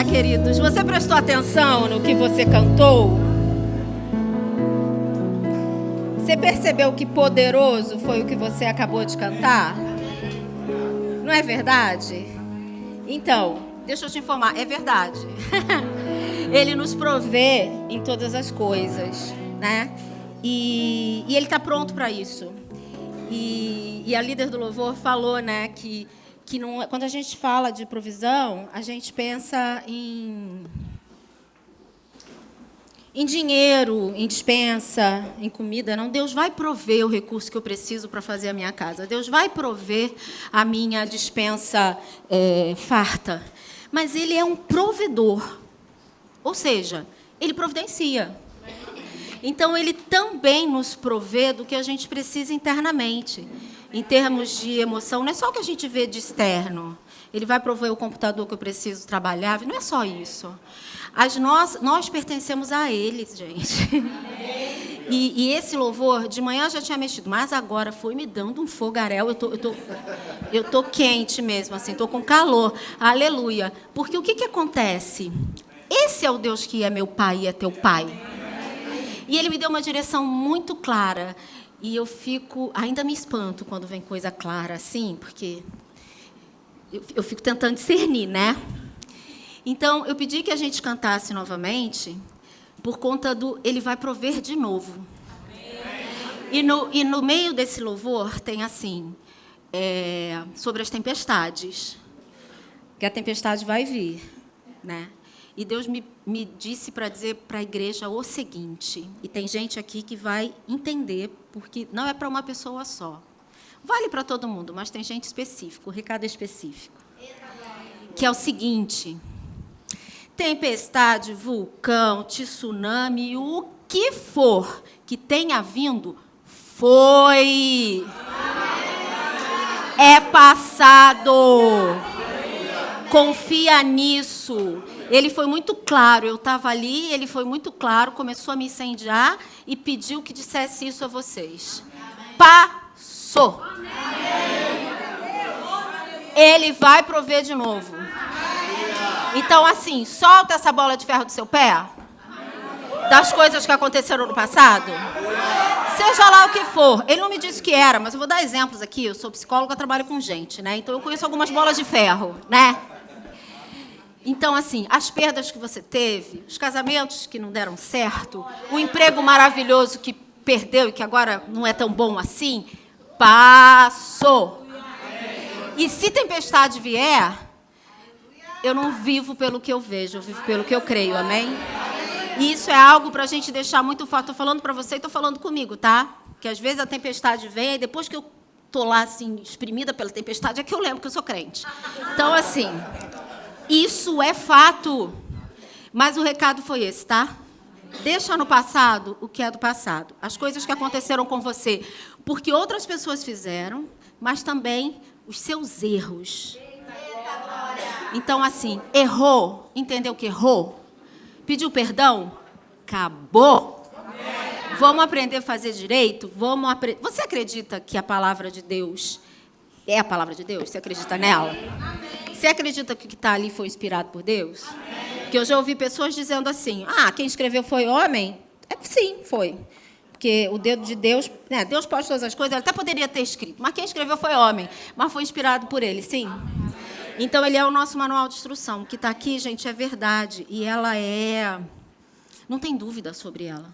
Queridos, você prestou atenção no que você cantou? Você percebeu que poderoso foi o que você acabou de cantar? Não é verdade? Então, deixa eu te informar, é verdade. Ele nos provê em todas as coisas, né? E ele está pronto para isso. E a líder do louvor falou, né, que não, quando a gente fala de provisão, a gente pensa em dinheiro, em despensa, em comida. Não, Deus vai prover o recurso que eu preciso para fazer a minha casa. Deus vai prover a minha despensa farta. Mas Ele é um provedor. Ou seja, Ele providencia. Então, Ele também nos provê do que a gente precisa internamente. Em termos de emoção, não é só o que a gente vê de externo. Ele vai prover o computador que eu preciso trabalhar. Não é só isso. Nós pertencemos a Ele, gente. E esse louvor, de manhã já tinha mexido, mas agora foi me dando um fogaréu. Eu tô quente mesmo, assim, estou com calor. Aleluia. Porque o que acontece? Esse é o Deus que é meu Pai e é teu Pai. E Ele me deu uma direção muito clara. E eu ainda me espanto quando vem coisa clara assim, porque eu fico tentando discernir, né? Então, eu pedi que a gente cantasse novamente, por conta Ele vai prover de novo. E no meio desse louvor tem assim, sobre as tempestades, que a tempestade vai vir, né? E Deus me disse para dizer para a igreja o seguinte, e tem gente aqui que vai entender, porque não é para uma pessoa só. Vale para todo mundo, mas tem gente específica, o recado é específico. Que é o seguinte: tempestade, vulcão, tsunami, o que for que tenha vindo, foi. É passado. Confia nisso. Ele foi muito claro, eu estava ali, ele foi muito claro, começou a me incendiar e pediu que dissesse isso a vocês. Passou. Ele vai prover de novo. Então, assim, solta essa bola de ferro do seu pé, das coisas que aconteceram no passado. Seja lá o que for. Ele não me disse o que era, mas eu vou dar exemplos aqui. Eu sou psicóloga, trabalho com gente, né? Então, eu conheço algumas bolas de ferro, né? Então, assim, as perdas que você teve, os casamentos que não deram certo, o emprego maravilhoso que perdeu e que agora não é tão bom assim, passou. E se tempestade vier, eu não vivo pelo que eu vejo, eu vivo pelo que eu creio, amém? E isso é algo para a gente deixar muito forte. Estou falando para você e estou falando comigo, tá? Que às vezes a tempestade vem e depois que eu estou lá, assim, exprimida pela tempestade, é que eu lembro que eu sou crente. Então, assim, isso é fato. Mas o recado foi esse, tá? Deixa no passado o que é do passado. As coisas que aconteceram com você. Porque outras pessoas fizeram, mas também os seus erros. Então, assim, errou. Entendeu que errou? Pediu perdão? Acabou. Vamos aprender a fazer direito? Você acredita que a palavra de Deus é a palavra de Deus? Você acredita nela? Você acredita que o que está ali foi inspirado por Deus? Porque eu já ouvi pessoas dizendo assim, quem escreveu foi homem? Sim, foi. Porque o dedo de Deus, né, Deus pode todas as coisas, ele até poderia ter escrito, mas quem escreveu foi homem, mas foi inspirado por ele, sim. Então, ele é o nosso manual de instrução. O que está aqui, gente, é verdade. E ela não tem dúvida sobre ela.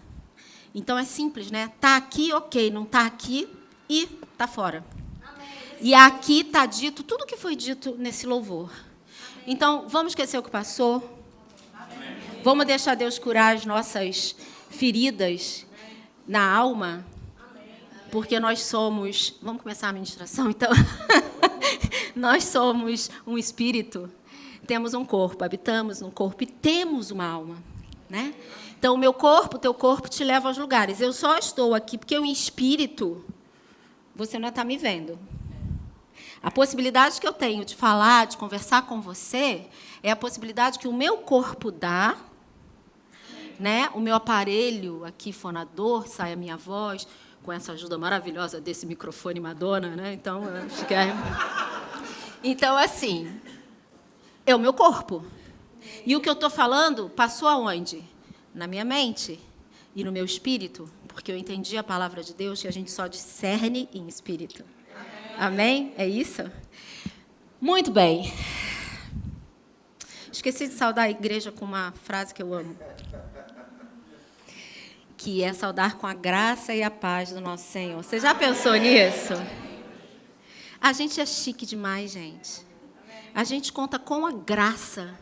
Então, é simples, né? Está aqui, ok. Não está aqui e está fora. Amém. E aqui está dito tudo o que foi dito nesse louvor. Amém. Então, vamos esquecer o que passou. Vamos deixar Deus curar as nossas feridas na alma? Porque nós somos... Vamos começar a ministração, então? Nós somos um espírito, temos um corpo, habitamos num corpo e temos uma alma, né? Então, o meu corpo, o teu corpo te leva aos lugares. Eu só estou aqui porque o espírito, você não está me vendo. A possibilidade que eu tenho de falar, de conversar com você, é a possibilidade que o meu corpo dá, né? O meu aparelho aqui, fonador, sai a minha voz, com essa ajuda maravilhosa desse microfone Madonna, né? Então, acho que é... Então, assim, é o meu corpo. E o que eu estou falando passou aonde? Na minha mente e no meu espírito, porque eu entendi a palavra de Deus que a gente só discerne em espírito. Amém? É isso? Muito bem. Esqueci de saudar a igreja com uma frase que eu amo, que é saudar com a graça e a paz do nosso Senhor. Você já pensou nisso? A gente é chique demais, gente. A gente conta com a graça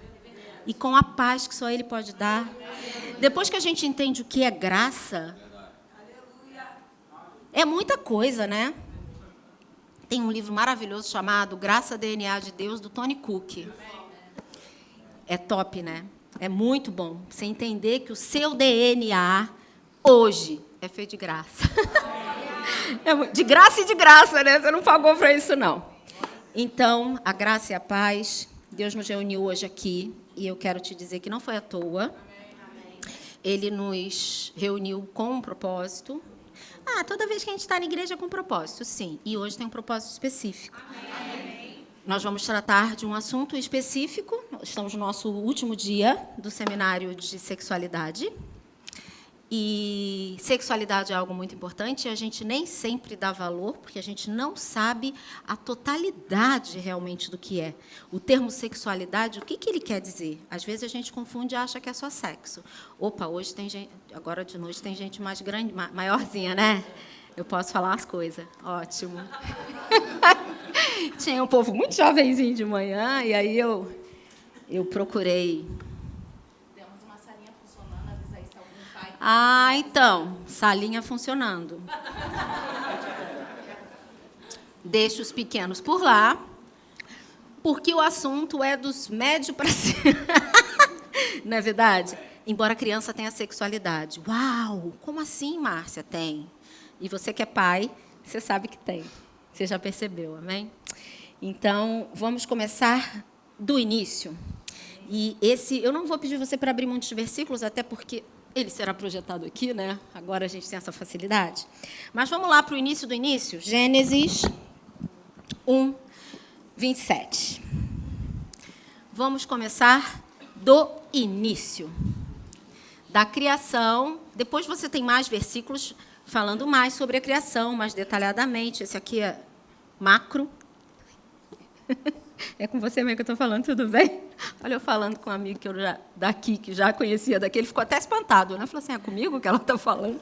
e com a paz que só Ele pode dar. Depois que a gente entende o que é graça, é muita coisa, né? Tem um livro maravilhoso chamado Graça DNA de Deus, do Tony Cook. É top, né? É muito bom você entender que o seu DNA hoje é feito de graça. De graça e de graça, né? Você não pagou para isso, não. Então, a graça e a paz, Deus nos reuniu hoje aqui, e eu quero te dizer que não foi à toa. Ele nos reuniu com um propósito. Toda vez que a gente está na igreja é com um propósito, sim. E hoje tem um propósito específico. Nós vamos tratar de um assunto específico. Estamos no nosso último dia do seminário de sexualidade. E sexualidade é algo muito importante e a gente nem sempre dá valor, porque a gente não sabe a totalidade realmente do que é. O termo sexualidade, o que ele quer dizer? Às vezes a gente confunde e acha que é só sexo. Opa, hoje tem gente, agora de noite tem gente mais grande, maiorzinha, né? Eu posso falar as coisas. Ótimo. Tinha um povo muito jovenzinho de manhã, e aí eu procurei... Então, salinha funcionando. Deixa os pequenos por lá, porque o assunto é dos médios para cima. Não é verdade? Embora a criança tenha sexualidade. Uau! Como assim, Márcia? Tem. E você que é pai, você sabe que tem. Você já percebeu, amém? Então, vamos começar do início. E eu não vou pedir você para abrir muitos versículos, até porque... ele será projetado aqui, né? Agora a gente tem essa facilidade. Mas vamos lá para o início do início. Gênesis 1, 27. Vamos começar do início. Da criação. Depois você tem mais versículos falando mais sobre a criação, mais detalhadamente. Esse aqui é macro. É com você mesmo que eu estou falando, tudo bem? Olha, eu falando com um amigo que que já conhecia daqui, ele ficou até espantado, né? Falou assim, é comigo que ela está falando?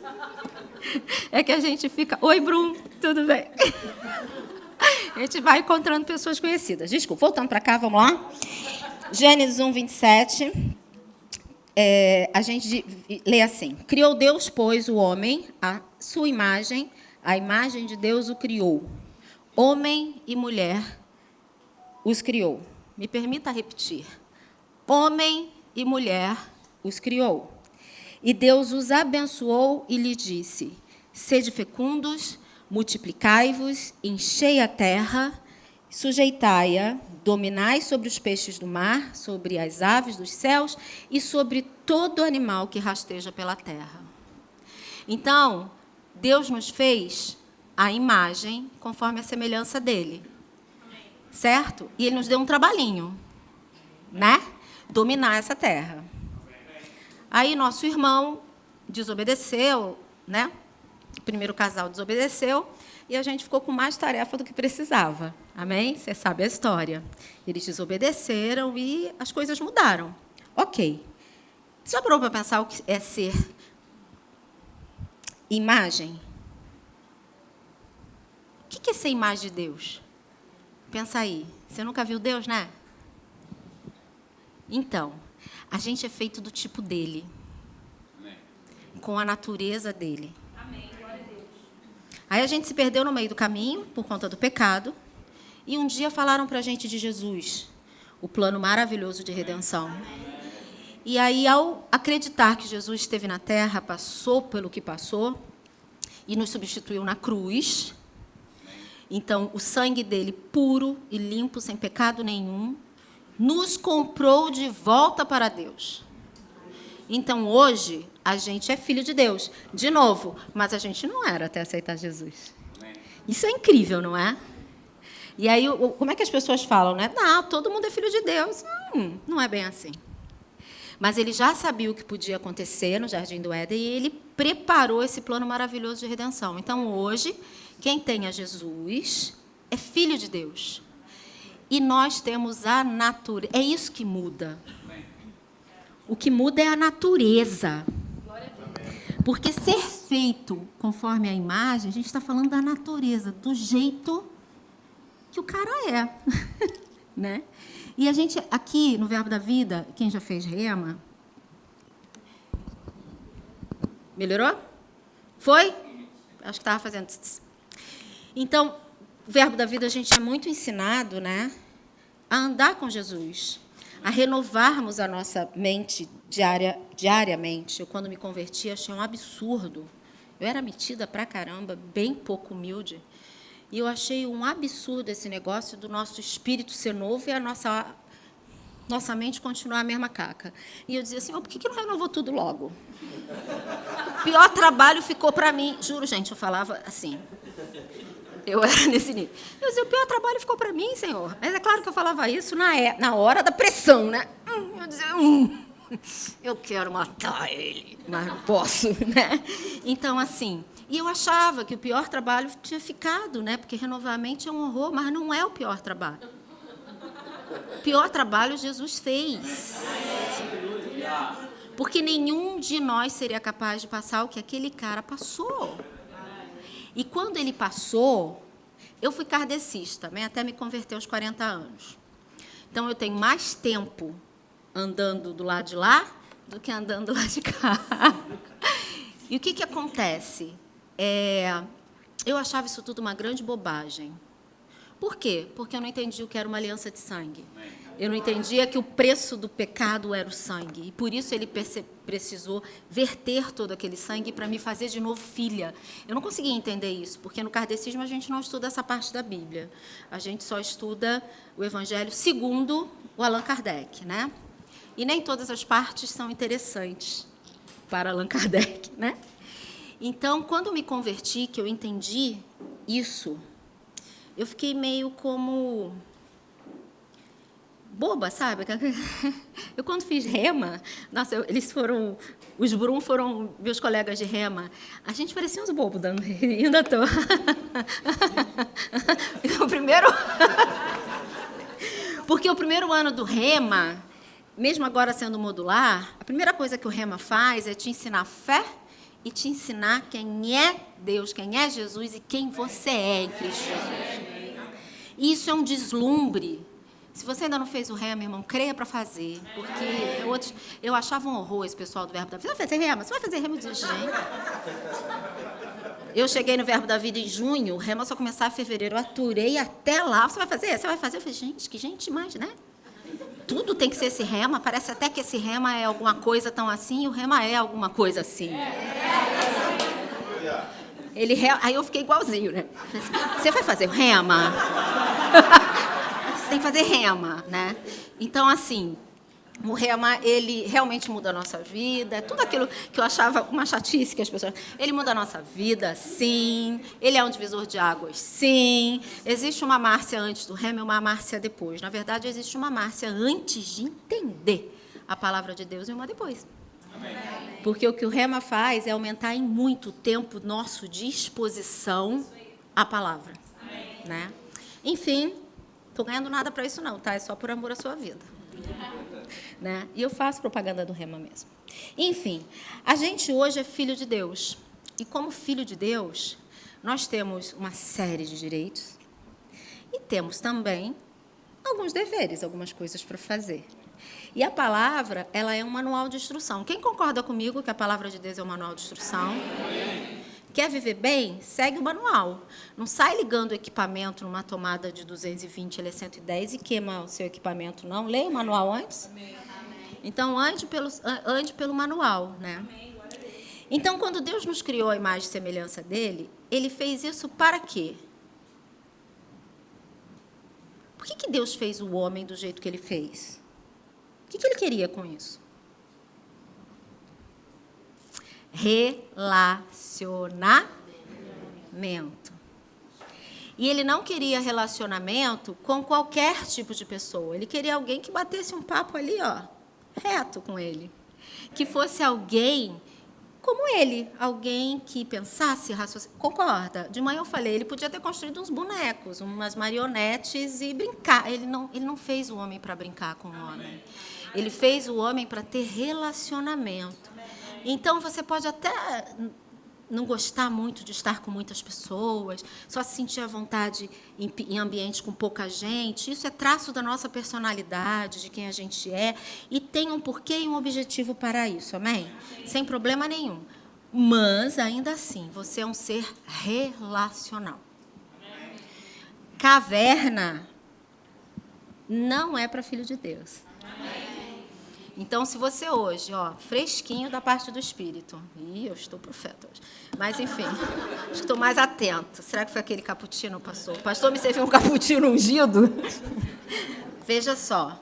É que a gente fica, oi, Bruno, tudo bem? A gente vai encontrando pessoas conhecidas. Desculpa, voltando para cá, vamos lá? Gênesis 1, 27. A gente lê assim, criou Deus, pois, o homem, a sua imagem, a imagem de Deus o criou. Homem e mulher os criou. Me permita repetir. Homem e mulher os criou. E Deus os abençoou e lhe disse, sede fecundos, multiplicai-vos, enchei a terra, sujeitai-a, dominai sobre os peixes do mar, sobre as aves dos céus e sobre todo animal que rasteja pela terra. Então, Deus nos fez a imagem conforme a semelhança dele. Certo? E ele nos deu um trabalhinho, né? Dominar essa terra. Aí nosso irmão desobedeceu, né? O primeiro casal desobedeceu e a gente ficou com mais tarefa do que precisava. Amém? Você sabe a história. Eles desobedeceram e as coisas mudaram. Ok. Você já parou para pensar o que é ser imagem? O que é ser imagem de Deus? Pensa aí. Você nunca viu Deus, né? Então, A gente é feito do tipo dele, com a natureza dele. Aí a gente se perdeu no meio do caminho por conta do pecado. E um dia falaram para a gente de Jesus, o plano maravilhoso de redenção. E aí, ao acreditar que Jesus esteve na terra, passou pelo que passou e nos substituiu na cruz, então o sangue dele, puro e limpo, sem pecado nenhum, nos comprou de volta para Deus. Então, hoje, a gente é filho de Deus, de novo, mas a gente não era até aceitar Jesus. Isso é incrível, não é? E aí, como é que as pessoas falam, né? Não, todo mundo é filho de Deus. Não é bem assim. Mas ele já sabia o que podia acontecer no Jardim do Éden e ele preparou esse plano maravilhoso de redenção. Então, hoje, quem tem a Jesus é filho de Deus. E nós temos a natureza. É isso que muda. O que muda é a natureza. Porque ser feito conforme a imagem, a gente está falando da natureza, do jeito que o cara é. Né? E a gente, aqui no Verbo da Vida, quem já fez rema... Melhorou? Foi? Acho que estava fazendo... Então, o Verbo da Vida, a gente é muito ensinado, né, a andar com Jesus, a renovarmos a nossa mente diariamente. Eu, quando me converti, achei um absurdo. Eu era metida pra caramba, bem pouco humilde. E eu achei um absurdo esse negócio do nosso espírito ser novo e a nossa mente continuar a mesma caca. E eu dizia assim, por que não renovou tudo logo? O pior trabalho ficou para mim. Juro, gente, eu falava assim. Eu era nesse nível. Eu dizia, o pior trabalho ficou para mim, Senhor. Mas é claro que eu falava isso na hora da pressão, né? Eu dizia, eu quero matar ele, mas não posso, né? Então, assim... E eu achava que o pior trabalho tinha ficado, né? Porque renovar a mente é um horror, mas não é o pior trabalho. O pior trabalho Jesus fez. Porque nenhum de nós seria capaz de passar o que aquele cara passou. E quando ele passou, eu fui kardecista, né? Até me converter aos 40 anos. Então, eu tenho mais tempo andando do lado de lá do que andando do lado de cá. E o que acontece? Eu achava isso tudo uma grande bobagem. Por quê? Porque eu não entendia o que era uma aliança de sangue. Eu não entendia que o preço do pecado era o sangue. E por isso ele precisou verter todo aquele sangue para me fazer de novo filha. Eu não conseguia entender isso, porque no kardecismo a gente não estuda essa parte da Bíblia. A gente só estuda o Evangelho segundo o Allan Kardec, né? E nem todas as partes são interessantes para Allan Kardec, né? Então, quando eu me converti, que eu entendi isso, eu fiquei meio como boba, sabe? Eu, quando fiz rema, nossa, os Brum foram meus colegas de rema, a gente parecia uns bobos dando ainda estou. Porque o primeiro ano do rema, mesmo agora sendo modular, a primeira coisa que o rema faz é te ensinar fé e te ensinar quem é Deus, quem é Jesus e quem você é em Cristo Jesus. Isso é um deslumbre. Se você ainda não fez o rema, meu irmão, creia para fazer. Porque eu achava um horror esse pessoal do Verbo da Vida. Você vai fazer rema? Você vai fazer rema? Eu disse, gente. Eu cheguei no Verbo da Vida em junho, o rema só começava em fevereiro. Eu aturei até lá. Você vai fazer? Você vai fazer? Eu falei, gente, que gente mais, né? Tudo tem que ser esse rema. Parece até que esse rema é alguma coisa tão assim e o rema é alguma coisa assim. Aí eu fiquei igualzinho, né? Você vai fazer rema? Você tem que fazer rema, né? Então, assim, o rema, ele realmente muda a nossa vida. Tudo aquilo que eu achava uma chatice que as pessoas... Ele muda a nossa vida, sim. Ele é um divisor de águas, sim. Existe uma Márcia antes do rema e uma Márcia depois. Na verdade, existe uma Márcia antes de entender a palavra de Deus e uma depois. Porque o que o rema faz é aumentar em muito tempo nosso de exposição à palavra. Né? Enfim, estou ganhando nada para isso não, tá? É só por amor à sua vida. Né? E eu faço propaganda do rema mesmo. Enfim, a gente hoje é filho de Deus. E como filho de Deus, nós temos uma série de direitos e temos também alguns deveres, algumas coisas para fazer. E a palavra, ela é um manual de instrução. Quem concorda comigo que a palavra de Deus é um manual de instrução? Quer viver bem? Segue o manual. Não sai ligando o equipamento numa tomada de 220, ele é 110 e queima o seu equipamento, não. Leia o manual antes. Então, ande pelo manual, né? Então, quando Deus nos criou a imagem e semelhança dele, ele fez isso para quê? Por que Deus fez o homem do jeito que ele fez? O que ele queria com isso? Relacionamento. E ele não queria relacionamento com qualquer tipo de pessoa. Ele queria alguém que batesse um papo ali, ó, reto com ele. Que fosse alguém como ele, alguém que pensasse, raciocinasse. Concorda? De manhã eu falei, ele podia ter construído uns bonecos, umas marionetes e brincar. Ele não fez o homem para brincar com o homem. Ele fez o homem para ter relacionamento. Então, você pode até não gostar muito de estar com muitas pessoas, só se sentir à vontade em ambientes com pouca gente. Isso é traço da nossa personalidade, de quem a gente é, e tem um porquê e um objetivo para isso, amém? Sem problema nenhum. Mas, ainda assim, você é um ser relacional. Caverna não é para filho de Deus. Então, se você hoje, ó, fresquinho da parte do Espírito... Ih, eu estou profeta hoje. Mas, enfim, acho que estou mais atento. Será que foi aquele cappuccino, pastor? O pastor me serviu um cappuccino ungido? Veja só.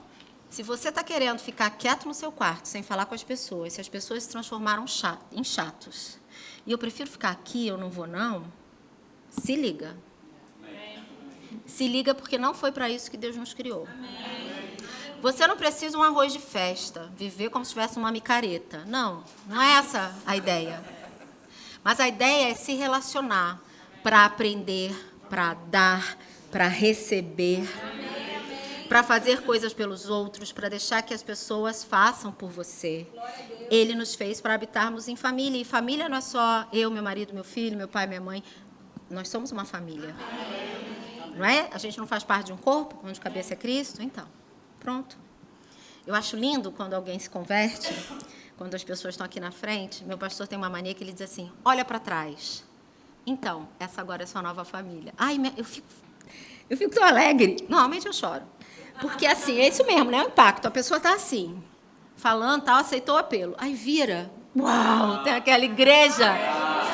Se você está querendo ficar quieto no seu quarto, sem falar com as pessoas, se as pessoas se transformaram em chatos, e eu prefiro ficar aqui, eu não vou não, se liga. Se liga, porque não foi para isso que Deus nos criou. Você não precisa um arroz de festa, viver como se tivesse uma micareta. Não, não é essa a ideia. Mas a ideia é se relacionar para aprender, para dar, para receber, para fazer coisas pelos outros, para deixar que as pessoas façam por você. Ele nos fez para habitarmos em família. E família não é só eu, meu marido, meu filho, meu pai, minha mãe. Nós somos uma família. Não é? A gente não faz parte de um corpo, onde a cabeça é Cristo? Então, pronto. Eu acho lindo quando alguém se converte, quando as pessoas estão aqui na frente. Meu pastor tem uma mania que ele diz assim, olha para trás. Então, essa agora é sua nova família. Ai, eu fico tão alegre. Normalmente eu choro. Porque, assim, é isso mesmo, né? O impacto. A pessoa está assim, falando, tal, aceitou o apelo. Aí vira, uau, tem aquela igreja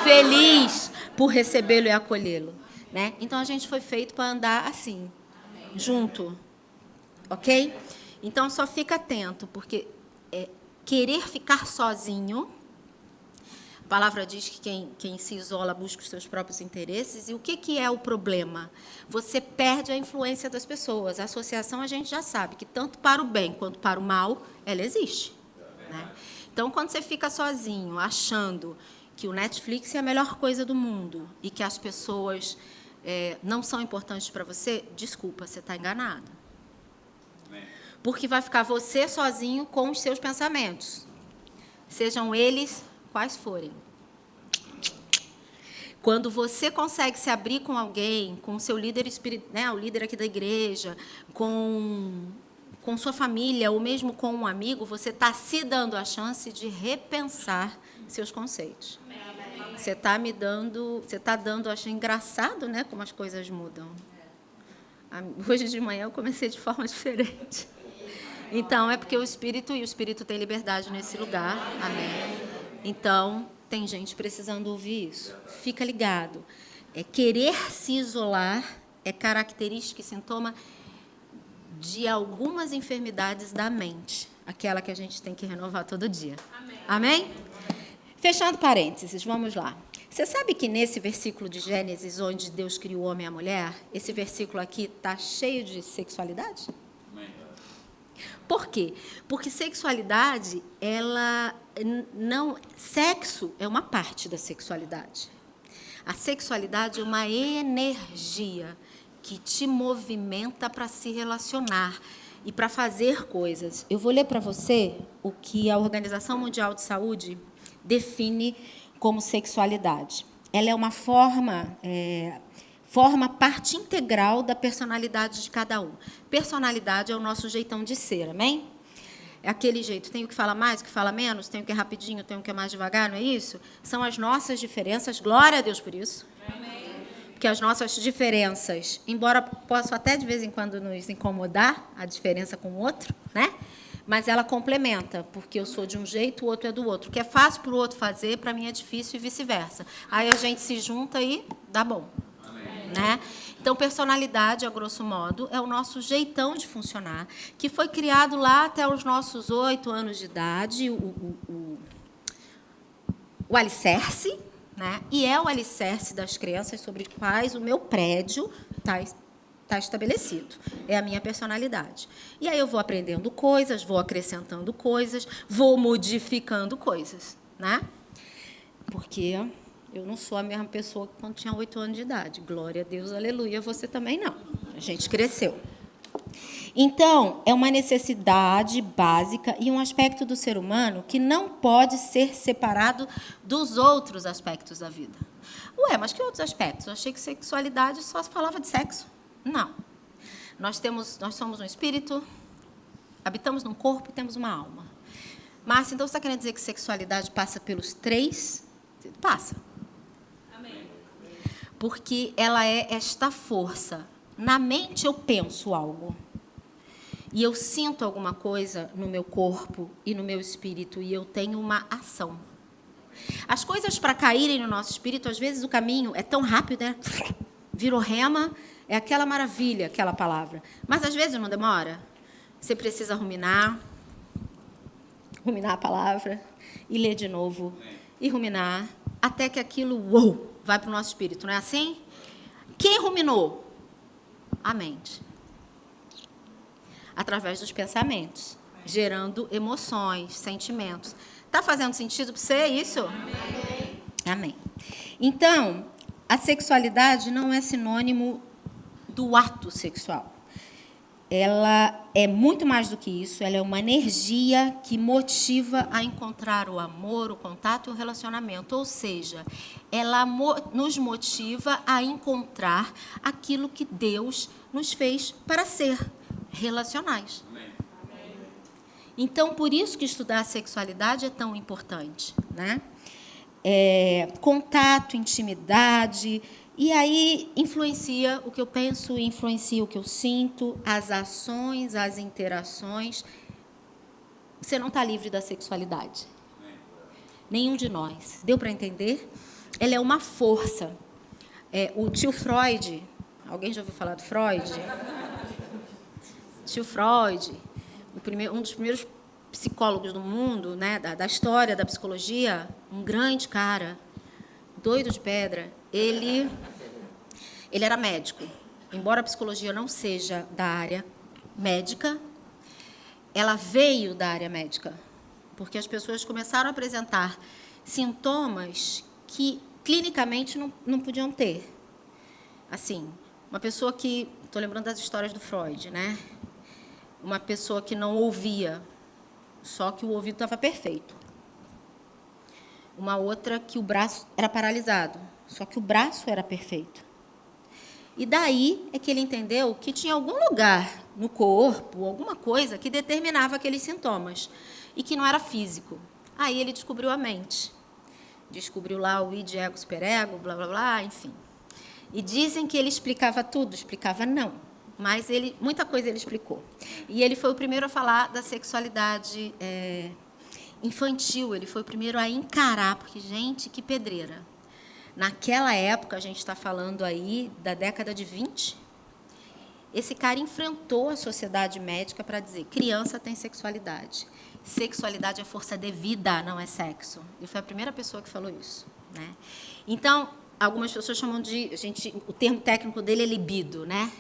feliz por recebê-lo e acolhê-lo. Né? Então, a gente foi feito para andar assim, junto. Ok? Então, só fica atento, porque querer ficar sozinho, a palavra diz que quem se isola busca os seus próprios interesses. E o que é o problema? Você perde a influência das pessoas. A associação, a gente já sabe que tanto para o bem quanto para o mal, ela existe. Né? Então, quando você fica sozinho, achando que o Netflix é a melhor coisa do mundo e que as pessoas não são importantes para você, desculpa, você está enganado. Porque vai ficar você sozinho com os seus pensamentos, sejam eles quais forem. Quando você consegue se abrir com alguém, com o seu líder espiritual, né, o líder aqui da igreja, com sua família, ou mesmo com um amigo, você está se dando a chance de repensar seus conceitos. Você está dando, acho engraçado, né, como as coisas mudam. Hoje de manhã eu comecei de forma diferente. Então, é porque o Espírito tem liberdade nesse lugar. Amém? Então, tem gente precisando ouvir isso. Fica ligado. Querer se isolar é característica e sintoma de algumas enfermidades da mente. Aquela que a gente tem que renovar todo dia. Amém? Amém? Fechando parênteses, vamos lá. Você sabe que nesse versículo de Gênesis, onde Deus criou o homem e a mulher, esse versículo aqui está cheio de sexualidade? Por quê? Porque sexualidade, sexo é uma parte da sexualidade. A sexualidade é uma energia que te movimenta para se relacionar e para fazer coisas. Eu vou ler para você o que a Organização Mundial de Saúde define como sexualidade. Ela é uma forma parte integral da personalidade de cada um. Personalidade é o nosso jeitão de ser, amém? é aquele jeito. Tem o que fala mais, o que fala menos, tem o que é rapidinho, tem o que é mais devagar, não é isso? São as nossas diferenças. Glória a Deus por isso. Amém. Porque as nossas diferenças, embora possam até de vez em quando nos incomodar, a diferença com o outro, né? Mas ela complementa, porque eu sou de um jeito, o outro é do outro. O que é fácil para o outro fazer, para mim é difícil e vice-versa. Aí a gente se junta e dá bom. Amém. Né? Então, personalidade, a grosso modo, é o nosso jeitão de funcionar, que foi criado lá até os nossos 8 anos de idade, o alicerce, né? E é o alicerce das crenças sobre os quais o meu prédio está estabelecido. É a minha personalidade. E aí eu vou aprendendo coisas, vou acrescentando coisas, vou modificando coisas, né? Porque eu não sou a mesma pessoa que quando tinha 8 anos de idade. Glória a Deus, aleluia. Você também não. A gente cresceu. Então, é uma necessidade básica e um aspecto do ser humano que não pode ser separado dos outros aspectos da vida. Ué, mas que outros aspectos? Eu achei que sexualidade só se falava de sexo. Não. Nós somos um espírito, habitamos num corpo e temos uma alma. Márcia, então você está querendo dizer que sexualidade passa pelos 3? Passa. Amém. Porque ela é esta força. Na mente eu penso algo. E eu sinto alguma coisa no meu corpo e no meu espírito, e eu tenho uma ação. As coisas para caírem no nosso espírito, às vezes o caminho é tão rápido, né? Virou rema, é aquela maravilha, aquela palavra. Mas às vezes não demora. Você precisa ruminar a palavra, e ler de novo, e ruminar, até que aquilo, vai para o nosso espírito, não é assim? Quem ruminou? A mente. Através dos pensamentos, gerando emoções, sentimentos. Está fazendo sentido para você isso? Amém. Amém. Então, a sexualidade não é sinônimo do ato sexual. Ela é muito mais do que isso, ela é uma energia que motiva a encontrar o amor, o contato e o relacionamento. Ou seja, ela nos motiva a encontrar aquilo que Deus nos fez para ser, relacionais. Então, por isso que estudar a sexualidade é tão importante, né? Contato, intimidade, e aí influencia o que eu penso, influencia o que eu sinto, as ações, as interações. Você não está livre da sexualidade. Nenhum de nós. Deu para entender? Ela é uma força. O tio Freud, alguém já ouviu falar do Freud? Tio Freud, um dos primeiros psicólogos do mundo, né, da história da psicologia, um grande cara, doido de pedra. Ele era médico. Embora a psicologia não seja da área médica, ela veio da área médica, porque as pessoas começaram a apresentar sintomas que clinicamente não podiam ter. Assim, uma pessoa que... Estou lembrando das histórias do Freud, né? Uma pessoa que não ouvia, só que o ouvido estava perfeito. Uma outra que o braço era paralisado, só que o braço era perfeito. E daí é que ele entendeu que tinha algum lugar no corpo, alguma coisa que determinava aqueles sintomas, e que não era físico. Aí ele descobriu a mente. Descobriu lá o id, ego, superego, blá, blá, blá, enfim. E dizem que ele explicava tudo, explicava não. Mas muita coisa ele explicou. E ele foi o primeiro a falar da sexualidade infantil. Ele foi o primeiro a encarar, porque, gente, que pedreira. Naquela época, a gente está falando aí da década de 20, esse cara enfrentou a sociedade médica para dizer: criança tem sexualidade. Sexualidade é força de vida, não é sexo. Ele foi a primeira pessoa que falou isso, né? Então, algumas pessoas chamam o termo técnico dele é libido, né?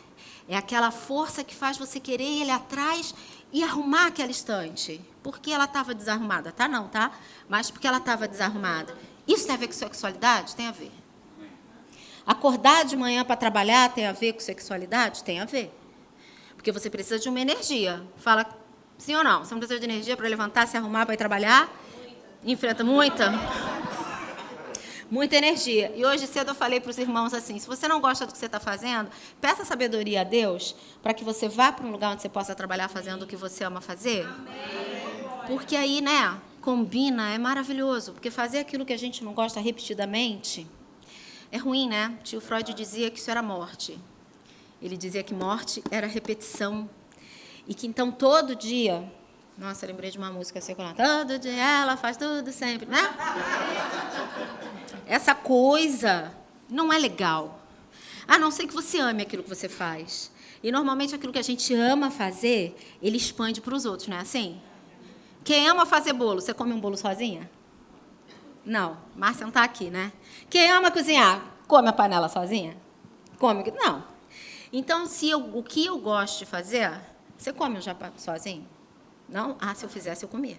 É aquela força que faz você querer ir ali atrás e arrumar aquela estante. Porque ela estava desarrumada. Tá, não, tá? Mas porque ela estava desarrumada. Isso tem a ver com sexualidade? Tem a ver. Acordar de manhã para trabalhar tem a ver com sexualidade? Tem a ver. Porque você precisa de uma energia. Fala sim ou não? Você não precisa de energia para levantar, se arrumar para ir trabalhar? Enfrenta muita? Muita energia. E hoje cedo eu falei para os irmãos assim: se você não gosta do que você está fazendo, peça sabedoria a Deus para que você vá para um lugar onde você possa trabalhar fazendo o que você ama fazer. Amém. Porque aí, né, combina, é maravilhoso. Porque fazer aquilo que a gente não gosta repetidamente é ruim, né? Tio Freud dizia que isso era morte. Ele dizia que morte era repetição. E que então todo dia... Nossa, lembrei de uma música secular. Todo dia ela faz tudo sempre, né? Essa coisa não é legal. A não ser que você ame aquilo que você faz. E normalmente aquilo que a gente ama fazer, ele expande para os outros, não é assim? Quem ama fazer bolo, você come um bolo sozinha? Não, Márcia não está aqui, né? Quem ama cozinhar, come a panela sozinha? Come? Não. Então, o que eu gosto de fazer, você come um japa sozinho? Não? Ah, se eu fizesse, eu comia.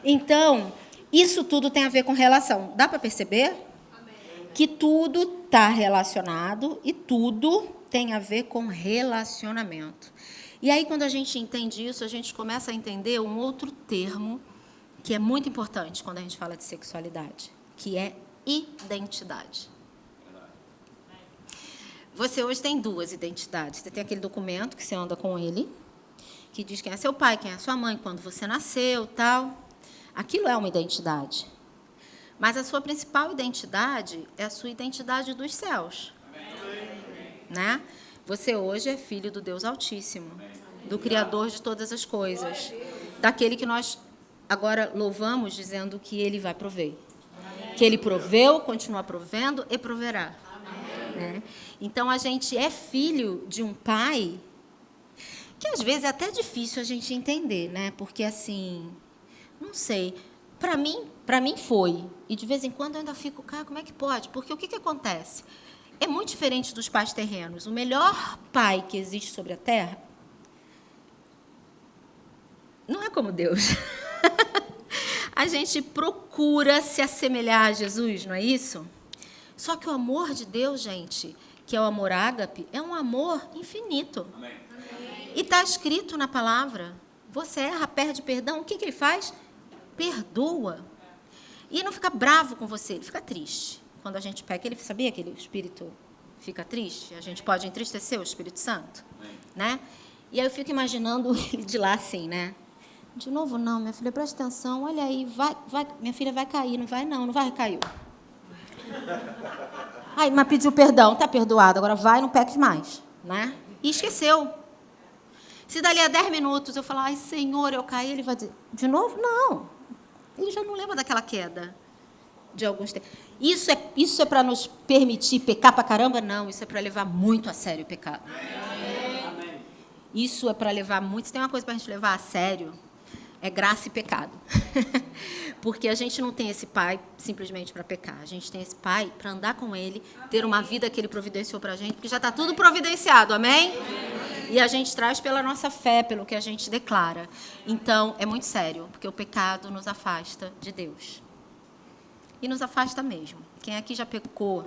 Então, isso tudo tem a ver com relação. Dá para perceber? Que tudo está relacionado e tudo tem a ver com relacionamento. E aí, quando a gente entende isso, a gente começa a entender um outro termo que é muito importante quando a gente fala de sexualidade, que é identidade. Você hoje tem duas identidades. Você tem aquele documento que você anda com ele, que diz quem é seu pai, quem é sua mãe, quando você nasceu, tal. Aquilo é uma identidade. Mas a sua principal identidade é a sua identidade dos céus. Né? Você hoje é filho do Deus Altíssimo, do Criador de todas as coisas, daquele que nós agora louvamos dizendo que Ele vai prover. Que Ele proveu, continua provendo e proverá. Né? Então, a gente é filho de um pai que, às vezes, é até difícil a gente entender, né? Porque, assim, não sei, para mim foi. E, de vez em quando, eu ainda fico, cara, como é que pode? Porque o que acontece? É muito diferente dos pais terrenos. O melhor pai que existe sobre a terra não é como Deus. A gente procura se assemelhar a Jesus, não é isso? Só que o amor de Deus, gente, que é o amor ágape, é um amor infinito. Amém. E está escrito na palavra, você erra, perde perdão, o que ele faz? Perdoa. E não fica bravo com você, ele fica triste. Quando a gente peca, ele sabia que o Espírito fica triste? A gente pode entristecer o Espírito Santo, né? E aí eu fico imaginando ele de lá assim, né? De novo, não, minha filha, presta atenção, olha aí, vai, minha filha vai cair, não vai, caiu. Aí, mas pediu perdão, está perdoado, agora vai, não peques mais, né? E esqueceu. Se dali a 10 minutos eu falar, ai, Senhor, eu caí, ele vai dizer, de novo? Não. Ele já não lembra daquela queda de alguns tempos. Isso é para nos permitir pecar para caramba? Não, isso é para levar muito a sério o pecado. Amém. Isso é para levar muito... Se tem uma coisa para a gente levar a sério, é graça e pecado. Porque a gente não tem esse pai simplesmente para pecar. A gente tem esse pai para andar com ele, ter uma vida que ele providenciou para a gente, porque já está tudo providenciado, amém? E a gente traz pela nossa fé, pelo que a gente declara. Então, é muito sério, porque o pecado nos afasta de Deus. E nos afasta mesmo. Quem aqui já pecou?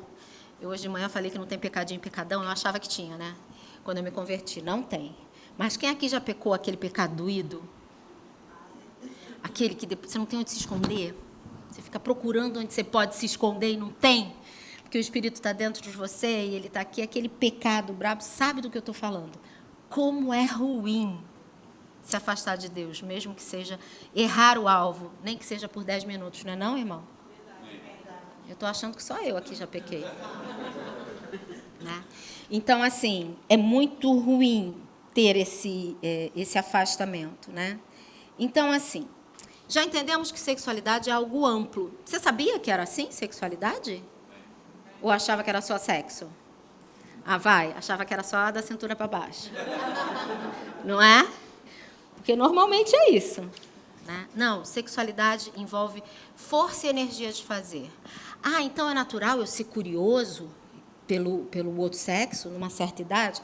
Eu hoje de manhã falei que não tem pecadinho e pecadão, eu achava que tinha, né? Quando eu me converti, não tem. Mas quem aqui já pecou aquele pecado doído? Aquele que depois você não tem onde se esconder. Você fica procurando onde você pode se esconder e não tem. Porque o Espírito está dentro de você e ele está aqui. Aquele pecado brabo, sabe do que eu estou falando? Como é ruim se afastar de Deus, mesmo que seja errar o alvo, nem que seja por 10 minutos, não é não, irmão? Eu estou achando que só eu aqui já pequei. Né? Então, assim, é muito ruim ter esse afastamento, né? Então, assim, já entendemos que sexualidade é algo amplo. Você sabia que era assim, sexualidade? Ou achava que era só sexo? Ah, achava que era só da cintura para baixo. Não é? Porque normalmente é isso. Né? Não, sexualidade envolve força e energia de fazer. Ah, então é natural eu ser curioso pelo outro sexo, numa certa idade?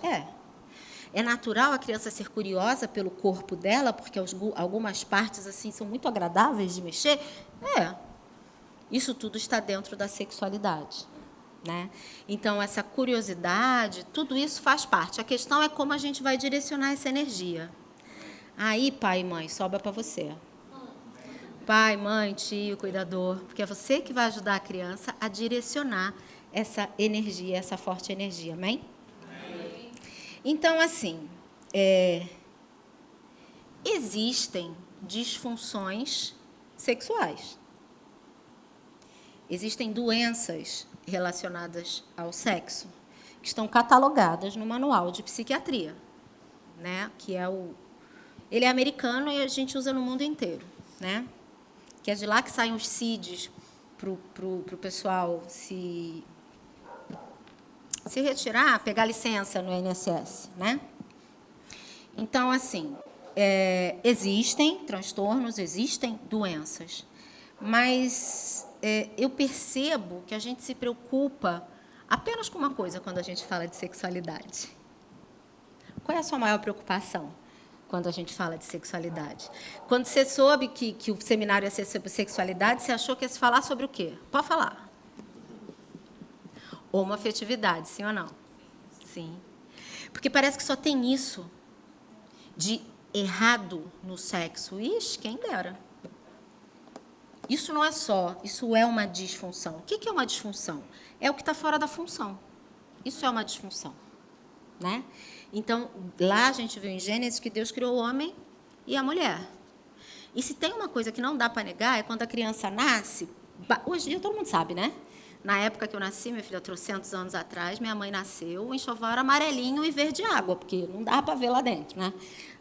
É natural a criança ser curiosa pelo corpo dela, porque algumas partes assim são muito agradáveis de mexer? Isso tudo está dentro da sexualidade. Né? Então, essa curiosidade, tudo isso faz parte. A questão é como a gente vai direcionar essa energia. Aí, pai e mãe, sobra para você. Pai, mãe, tio, cuidador, porque é você que vai ajudar a criança a direcionar essa energia, essa forte energia, amém? Então, assim, existem disfunções sexuais. Existem doenças relacionadas ao sexo que estão catalogadas no manual de psiquiatria, né? Que é ele é americano e a gente usa no mundo inteiro, né? Que é de lá que saem os CIDs para o pessoal se retirar, pegar licença no INSS, né? Então, assim, existem transtornos, existem doenças, mas eu percebo que a gente se preocupa apenas com uma coisa quando a gente fala de sexualidade. Qual é a sua maior preocupação quando a gente fala de sexualidade? Quando você soube que o seminário ia ser sobre sexualidade, você achou que ia se falar sobre o quê? Pode falar. Homoafetividade, sim ou não? Sim. Porque parece que só tem isso de errado no sexo. Ixi, quem dera. Isso não é só, isso é uma disfunção. O que é uma disfunção? É o que está fora da função. Isso é uma disfunção, né? Então, lá a gente viu em Gênesis que Deus criou o homem e a mulher. E se tem uma coisa que não dá para negar, é quando a criança nasce. Hoje em dia todo mundo sabe, né? Na época que eu nasci, minha filha, 300 anos atrás, minha mãe nasceu, o enxoval era amarelinho e verde água, porque não dava para ver lá dentro, né?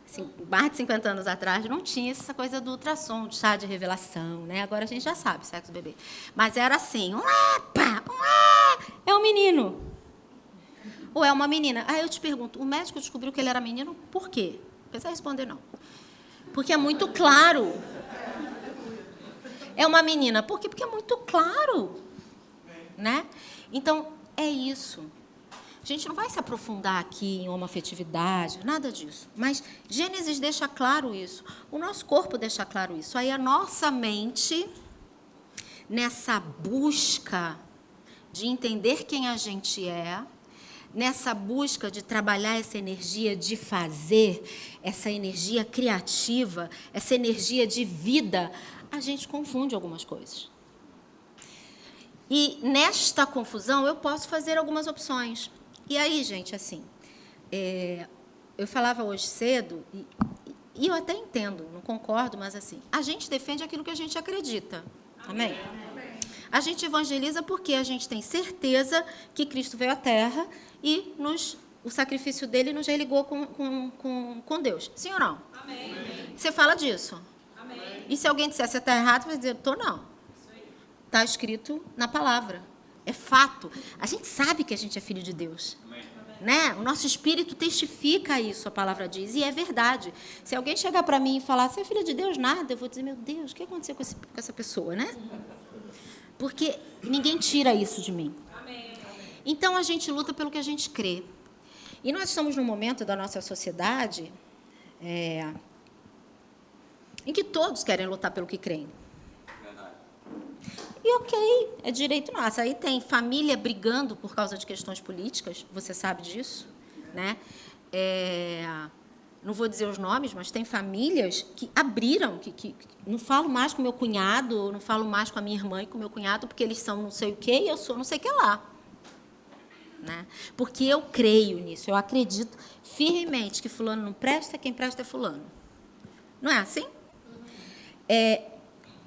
Assim, mais de 50 anos atrás não tinha essa coisa do ultrassom, de chá de revelação, né? Agora a gente já sabe, sexo do bebê. Mas era assim, é um menino. Ou é uma menina. Aí eu te pergunto, o médico descobriu que ele era menino, por quê? Não precisa responder, não. Porque é muito claro. É uma menina. Por quê? Porque é muito claro. Né? Então, é isso. A gente não vai se aprofundar aqui em homoafetividade, nada disso. Mas Gênesis deixa claro isso. O nosso corpo deixa claro isso. Aí a nossa mente, nessa busca de entender quem a gente é, nessa busca de trabalhar essa energia de fazer, essa energia criativa, essa energia de vida, a gente confunde algumas coisas. E, nesta confusão, eu posso fazer algumas opções. E aí, gente, assim, eu falava hoje cedo, e eu até entendo, não concordo, mas assim, a gente defende aquilo que a gente acredita. Amém? A gente evangeliza porque a gente tem certeza que Cristo veio à Terra e o sacrifício dele nos religou com Deus. Sim ou não? Amém. Você fala disso? Amém. E se alguém disser, você está errado, você vai dizer, estou não. Está escrito na palavra. É fato. A gente sabe que a gente é filho de Deus. Né? O nosso espírito testifica isso, a palavra diz. E é verdade. Se alguém chegar para mim e falar, você é filho de Deus? Nada. Eu vou dizer, meu Deus, o que aconteceu com essa pessoa? Né? Porque ninguém tira isso de mim. Então, a gente luta pelo que a gente crê. E nós estamos num momento da nossa sociedade em que todos querem lutar pelo que creem. E ok, é direito nosso. Aí tem família brigando por causa de questões políticas, você sabe disso, né? Não vou dizer os nomes, mas tem famílias que abriram, que não falo mais com meu cunhado, não falo mais com a minha irmã e com o meu cunhado, porque eles são não sei o quê e eu sou não sei o que lá. Né? Porque eu creio nisso, eu acredito firmemente que fulano não presta, quem presta é fulano. Não é assim?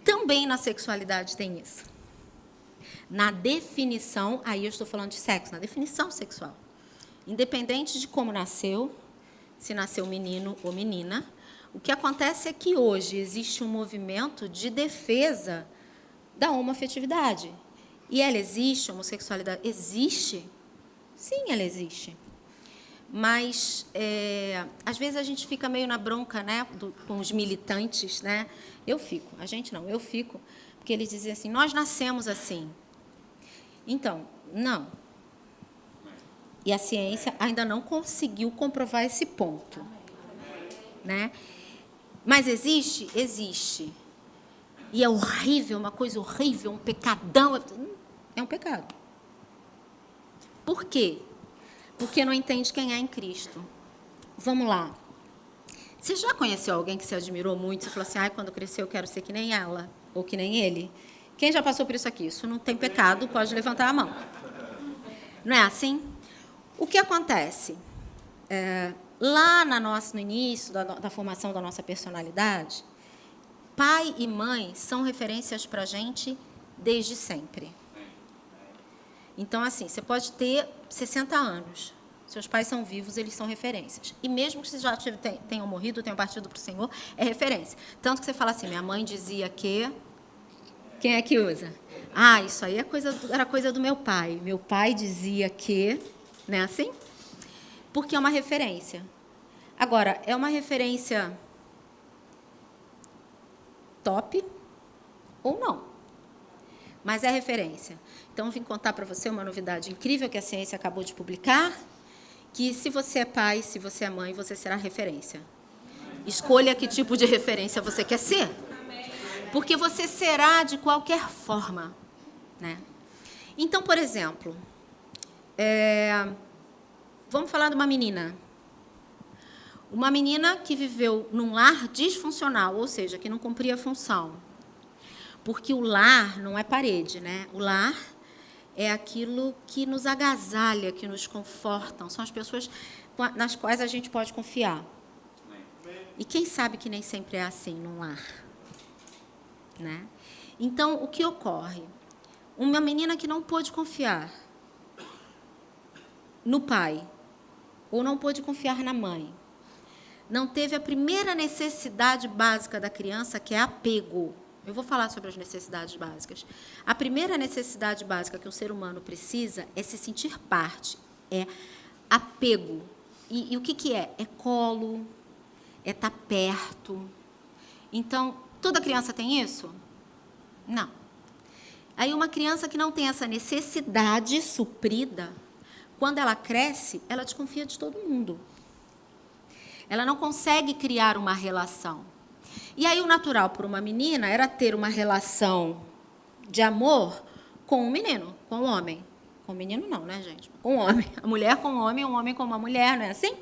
Também na sexualidade tem isso. Na definição, aí eu estou falando de sexo, na definição sexual. Independente de como nasceu, se nasceu menino ou menina, o que acontece é que hoje existe um movimento de defesa da homoafetividade. E ela existe, a homossexualidade existe? Sim, ela existe. Mas, às vezes, a gente fica meio na bronca, né, com os militantes. Né? Eu fico, porque eles dizem assim, nós nascemos assim. Então, não. E a ciência ainda não conseguiu comprovar esse ponto. Né? Mas existe? Existe. E é horrível, uma coisa horrível, um pecadão. É um pecado. Por quê? Porque não entende quem é em Cristo. Vamos lá. Você já conheceu alguém que se admirou muito e falou assim, quando crescer eu quero ser que nem ela, ou que nem ele? Quem já passou por isso aqui? Isso não tem pecado, pode levantar a mão. Não é assim? O que acontece? lá no início da formação da nossa personalidade, pai e mãe são referências para a gente desde sempre. Então, assim, você pode ter 60 anos, seus pais são vivos, eles são referências. E mesmo que vocês já tenham morrido, tenham partido para o Senhor, é referência. Tanto que você fala assim, minha mãe dizia que... Quem é que usa? Ah, isso aí era coisa do meu pai. Meu pai dizia que... Não é assim? Porque é uma referência. Agora, é uma referência top ou não? Mas é referência. Então, vim contar para você uma novidade incrível que a ciência acabou de publicar, que se você é pai, se você é mãe, você será referência. Escolha que tipo de referência você quer ser. Porque você será de qualquer forma, né? Então, por exemplo, vamos falar de uma menina. Uma menina que viveu num lar disfuncional, ou seja, que não cumpria função. Porque o lar não é parede, né? O lar é aquilo que nos agasalha, que nos confortam. São as pessoas nas quais a gente pode confiar. E quem sabe que nem sempre é assim num lar? Né? Então, o que ocorre? Uma menina que não pôde confiar no pai, ou não pôde confiar na mãe, não teve a primeira necessidade básica da criança, que é apego. Eu vou falar sobre as necessidades básicas. A primeira necessidade básica que o ser humano precisa é se sentir parte, é apego. E o que é? É colo, é estar perto. Então, toda criança tem isso? Não. Aí, uma criança que não tem essa necessidade suprida, quando ela cresce, ela desconfia de todo mundo. Ela não consegue criar uma relação. E aí, o natural para uma menina era ter uma relação de amor com um menino, com um homem. Com um menino não, né, gente? Com um homem. A mulher com um homem com uma mulher, não é assim?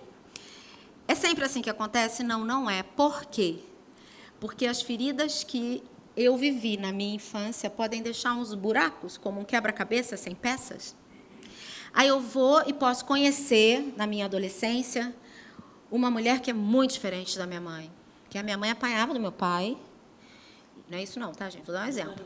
É sempre assim que acontece? Não, não é. Por quê? Porque as feridas que eu vivi na minha infância podem deixar uns buracos, como um quebra-cabeça sem peças. Aí eu vou e posso conhecer, na minha adolescência, uma mulher que é muito diferente da minha mãe. Que a minha mãe apanhava do meu pai. Não é isso não, tá, gente? Vou dar um exemplo.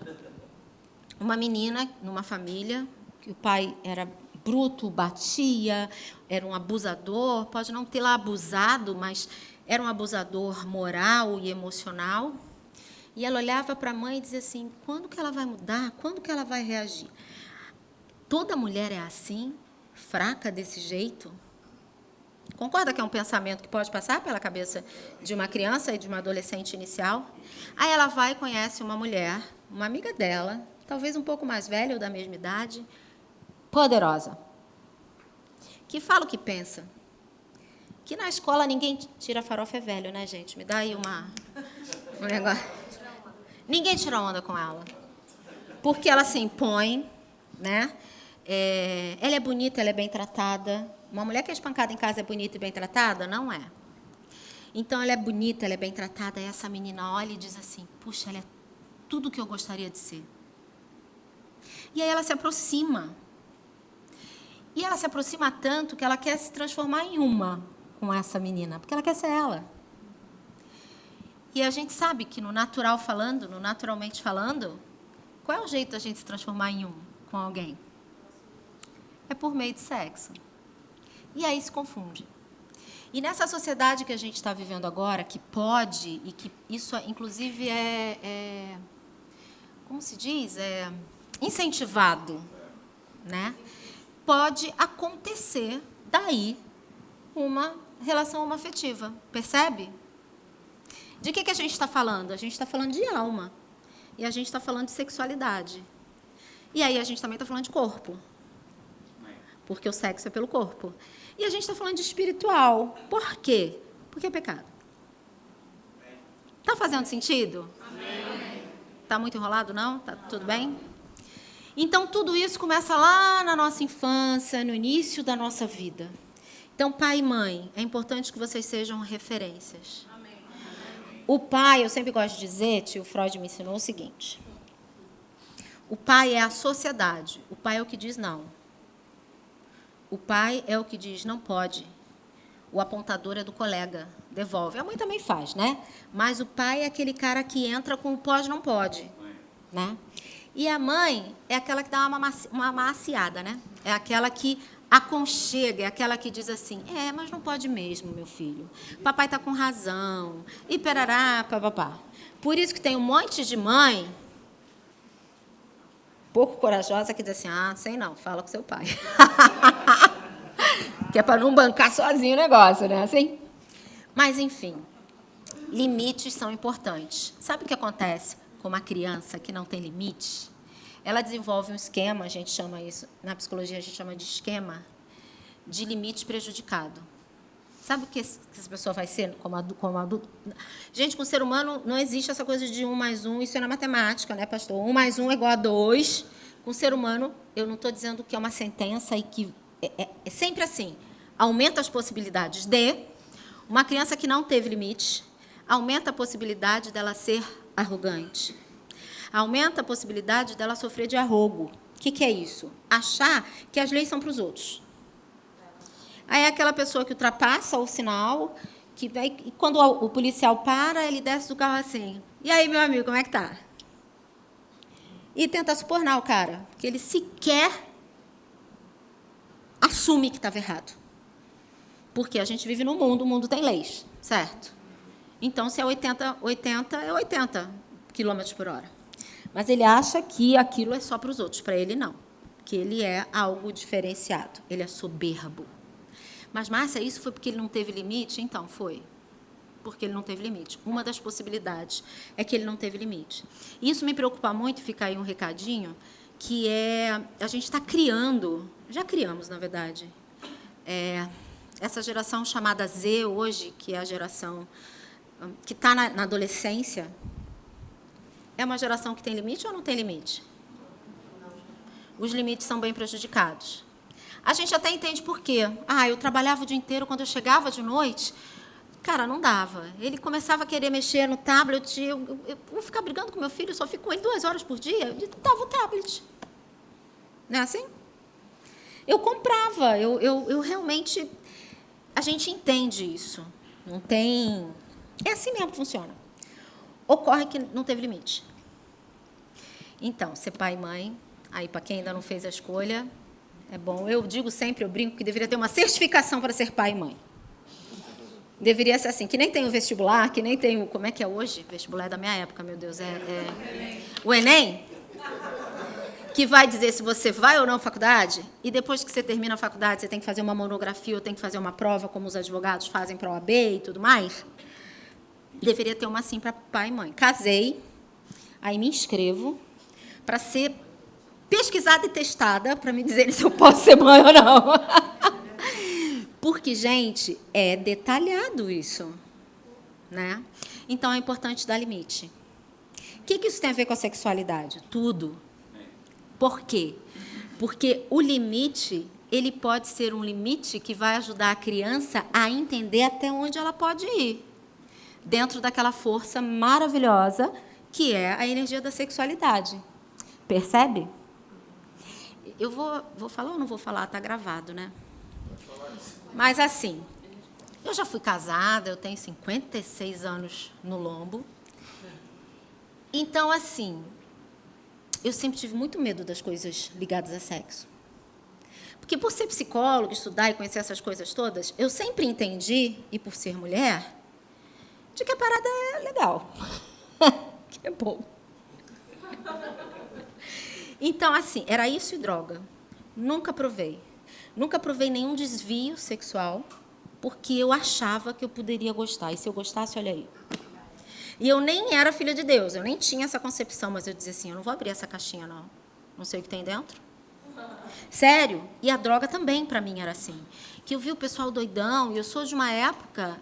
Uma menina numa família, que o pai era bruto, batia, era um abusador, pode não ter lá abusado, mas era um abusador moral e emocional. E ela olhava para a mãe e dizia assim, quando que ela vai mudar? Quando que ela vai reagir? Toda mulher é assim, fraca desse jeito? Concorda que é um pensamento que pode passar pela cabeça de uma criança e de uma adolescente inicial? Aí ela vai e conhece uma mulher, uma amiga dela, talvez um pouco mais velha ou da mesma idade, poderosa, que fala o que pensa. Que na escola ninguém tira farofa é velho, né, gente? Me dá aí um negócio. Ninguém tira onda com ela. Porque ela se impõe, né? Ela é bonita, ela é bem tratada. Uma mulher que é espancada em casa é bonita e bem tratada? Não é. Então, ela é bonita, ela é bem tratada. E essa menina olha e diz assim, puxa, ela é tudo o que eu gostaria de ser. E aí ela se aproxima. E ela se aproxima tanto que ela quer se transformar em uma com essa menina, porque ela quer ser ela. E a gente sabe que no natural falando, no naturalmente falando, qual é o jeito da gente se transformar em um com alguém? É por meio de sexo. E aí se confunde. E nessa sociedade que a gente está vivendo agora, que pode, e que isso, inclusive, como se diz? É incentivado, né? Pode acontecer daí uma relação homoafetiva. Percebe? De que a gente está falando? A gente está falando de alma. E a gente está falando de sexualidade. E aí a gente também está falando de corpo. Porque o sexo é pelo corpo. E a gente está falando de espiritual. Por quê? Porque é pecado. Está fazendo sentido? Está muito enrolado, não? Está tudo bem? Então, tudo isso começa lá na nossa infância, no início da nossa vida. Então, pai e mãe, é importante que vocês sejam referências. O pai, eu sempre gosto de dizer, tio Freud me ensinou o seguinte. O pai é a sociedade. O pai é o que diz não. O pai é o que diz não pode. o apontador é do colega, devolve. A mãe também faz, né? Mas o pai é aquele cara que entra com o pode, não pode, né? E a mãe é aquela que dá uma maciada, né? É aquela que aconchega, é aquela que diz assim, mas não pode mesmo, meu filho. Papai está com razão. E perará, papapá. Por isso que tem um monte de mãe pouco corajosa que diz assim, sei não, fala com seu pai. Que é para não bancar sozinho o negócio, né? Assim? Mas, enfim, limites são importantes. Sabe o que acontece com uma criança que não tem limite? Ela desenvolve um esquema, a gente chama isso, na psicologia a gente chama de esquema de limite prejudicado. Sabe o que essa pessoa vai ser como adulto? Gente, com o ser humano não existe essa coisa de 1 mais 1, isso é na matemática, né, pastor? 1 mais 1 é igual a 2. Com o ser humano, eu não estou dizendo que é uma sentença e que é sempre assim. Aumenta as possibilidades de uma criança que não teve limite, aumenta a possibilidade dela ser arrogante. Aumenta a possibilidade dela sofrer de arrogo. O que é isso? Achar que as leis são para os outros. Aí é aquela pessoa que ultrapassa o sinal, que vai, e quando o policial para, ele desce do carro assim. E aí, meu amigo, como é que tá? E tenta subornar o cara, porque ele sequer assume que estava errado. Porque a gente vive no mundo, o mundo tem leis, certo? Então, se é 80, é 80 km por hora. Mas ele acha que aquilo é só para os outros, para ele não. Que ele é algo diferenciado, ele é soberbo. Mas, Márcia, isso foi porque ele não teve limite? Então, foi. Porque ele não teve limite. Uma das possibilidades é que ele não teve limite. Isso me preocupa muito, fica aí um recadinho, que a gente está criando, já criamos, na verdade, essa geração chamada Z hoje, que é a geração que está na adolescência, é uma geração que tem limite ou não tem limite? Os limites são bem prejudicados. A gente até entende por quê. Eu trabalhava o dia inteiro, quando eu chegava de noite, cara, não dava. Ele começava a querer mexer no tablet, eu vou ficar brigando com meu filho, eu só fico com ele 2 horas por dia, eu dava o tablet. Não é assim? Eu comprava, eu realmente... A gente entende isso. Não tem... É assim mesmo que funciona. Ocorre que não teve limite. Então, ser pai e mãe, aí para quem ainda não fez a escolha, é bom. Eu digo sempre, eu brinco, que deveria ter uma certificação para ser pai e mãe. Deveria ser assim, que nem tem o vestibular, que nem tem o... Como é que é hoje? Vestibular é da minha época, meu Deus. O Enem, que vai dizer se você vai ou não à faculdade, e depois que você termina a faculdade, você tem que fazer uma monografia ou tem que fazer uma prova, como os advogados fazem para a OAB e tudo mais. Deveria ter uma assim para pai e mãe. Casei, aí me inscrevo para ser pesquisada e testada, para me dizerem se eu posso ser mãe ou não. Porque, gente, é detalhado isso, né? Então, é importante dar limite. O que isso tem a ver com a sexualidade? Tudo. Por quê? Porque o limite, ele pode ser um limite que vai ajudar a criança a entender até onde ela pode ir, dentro daquela força maravilhosa que é a energia da sexualidade. Percebe? Eu vou falar ou não vou falar? Está gravado, né? Mas, assim, eu já fui casada, eu tenho 56 anos no lombo. Então, assim, eu sempre tive muito medo das coisas ligadas a sexo. Porque, por ser psicóloga, estudar e conhecer essas coisas todas, eu sempre entendi, e por ser mulher, de que a parada é legal. Que é bom. Então, assim, era isso e droga. Nunca provei. Nunca provei nenhum desvio sexual, porque eu achava que eu poderia gostar. E se eu gostasse, olha aí. E eu nem era filha de Deus, eu nem tinha essa concepção, mas eu dizia assim, eu não vou abrir essa caixinha, não. Não sei o que tem dentro. Sério. E a droga também, para mim, era assim. Que eu vi o pessoal doidão, e eu sou de uma época...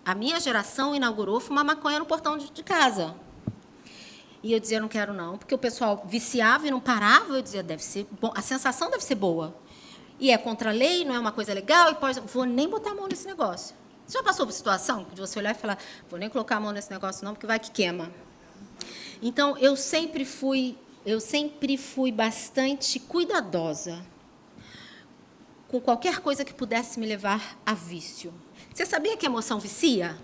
a minha geração inaugurou fumar maconha no portão de casa. E eu dizia, não quero não, porque o pessoal viciava e não parava, eu dizia, deve ser bom, a sensação deve ser boa. E é contra a lei, não é uma coisa legal, e pode, vou nem botar a mão nesse negócio. Você já passou por situação de você olhar e falar, vou nem colocar a mão nesse negócio não, porque vai que queima. Então, eu sempre fui bastante cuidadosa com qualquer coisa que pudesse me levar a vício. Você sabia que a emoção vicia?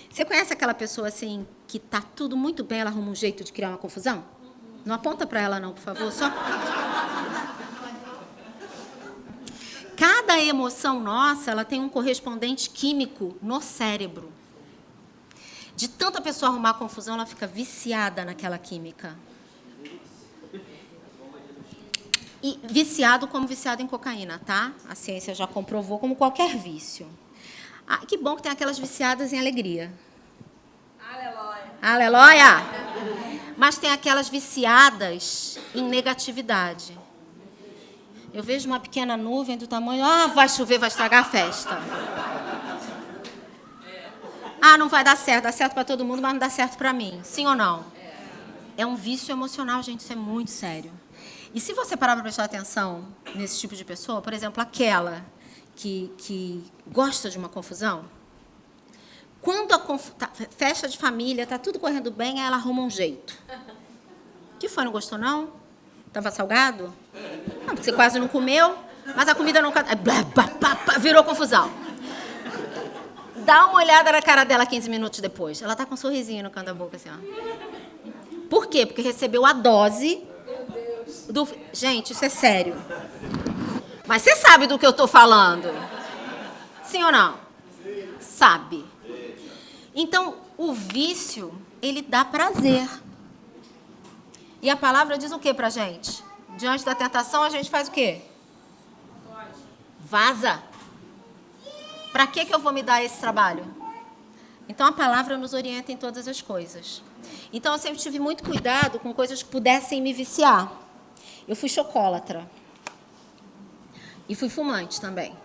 Você conhece aquela pessoa assim, que tá tudo muito bem, ela arruma um jeito de criar uma confusão? Não aponta para ela não, por favor, só... Cada emoção nossa, ela tem um correspondente químico no cérebro. De tanta pessoa arrumar confusão, ela fica viciada naquela química. E viciado como viciado em cocaína, tá? A ciência já comprovou como qualquer vício. Ah, que bom que tem aquelas viciadas em alegria. Aleluia! Aleluia! Mas tem aquelas viciadas em negatividade. Eu vejo uma pequena nuvem do tamanho... vai chover, vai estragar a festa. Não vai dar certo. Dá certo para todo mundo, mas não dá certo para mim. Sim ou não? É um vício emocional, gente. Isso é muito sério. E se você parar para prestar atenção nesse tipo de pessoa, por exemplo, aquela que gosta de uma confusão, quando a festa de família, está tudo correndo bem, aí ela arruma um jeito. Que foi, não gostou, não? Estava salgado? Não, porque você quase não comeu, mas a comida não... Virou confusão. Dá uma olhada na cara dela 15 minutos depois. Ela está com um sorrisinho no canto da boca, assim, ó. Por quê? Porque recebeu a dose do... Gente, isso é sério. Mas você sabe do que eu estou falando? Sim ou não? Sabe. Então, o vício, ele dá prazer. E a palavra diz o quê pra gente? Diante da tentação, a gente faz o quê? Vaza. Para que eu vou me dar esse trabalho? Então, a palavra nos orienta em todas as coisas. Então, eu sempre tive muito cuidado com coisas que pudessem me viciar. Eu fui chocólatra. E fui fumante também.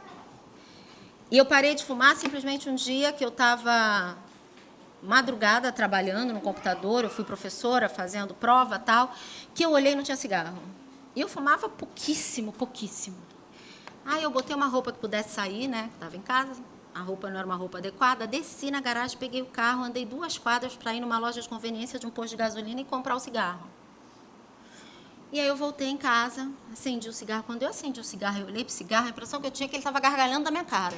E eu parei de fumar simplesmente um dia que eu estava madrugada trabalhando no computador, eu fui professora fazendo prova tal, que eu olhei e não tinha cigarro. E eu fumava pouquíssimo, pouquíssimo. Aí eu botei uma roupa que pudesse sair, né? Estava em casa, a roupa não era uma roupa adequada, desci na garagem, peguei o carro, andei 2 quadras para ir numa loja de conveniência de um posto de gasolina e comprar o cigarro. E aí eu voltei em casa, acendi o cigarro. Quando eu acendi o cigarro, eu olhei para o cigarro, a impressão que eu tinha é que ele estava gargalhando da minha cara.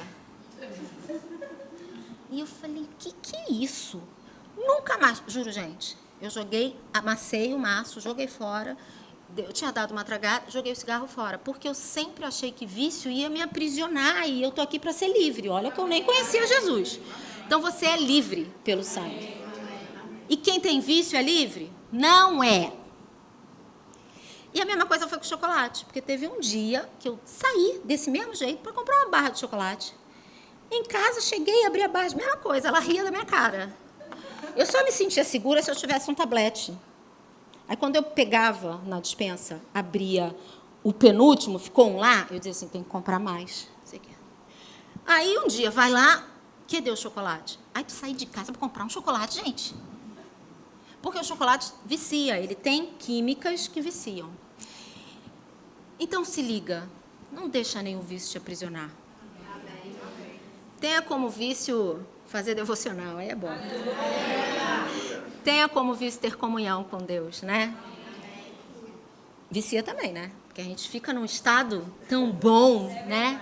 E eu falei, que é isso? Nunca mais, juro, gente. Eu amassei o maço, joguei fora. Eu tinha dado uma tragada, joguei o cigarro fora. Porque eu sempre achei que vício ia me aprisionar e eu estou aqui para ser livre. Olha que eu nem conhecia Jesus. Então, você é livre pelo sangue. E quem tem vício é livre? Não é. E a mesma coisa foi com o chocolate. Porque teve um dia que eu saí desse mesmo jeito para comprar uma barra de chocolate. Em casa, cheguei, abri a barra, mesma coisa, ela ria da minha cara. Eu só me sentia segura se eu tivesse um tablete. Aí, quando eu pegava na despensa, abria o penúltimo, ficou um lá, eu dizia assim, tem que comprar mais. Aí, um dia, vai lá, cadê o chocolate? Aí, tu sai de casa para comprar um chocolate, gente. Porque o chocolate vicia, ele tem químicas que viciam. Então, se liga, não deixa nenhum vício te aprisionar. Tenha como vício fazer devocional, aí é bom. Tenha como vício ter comunhão com Deus, né? Vicia também, né? Porque a gente fica num estado tão bom, né?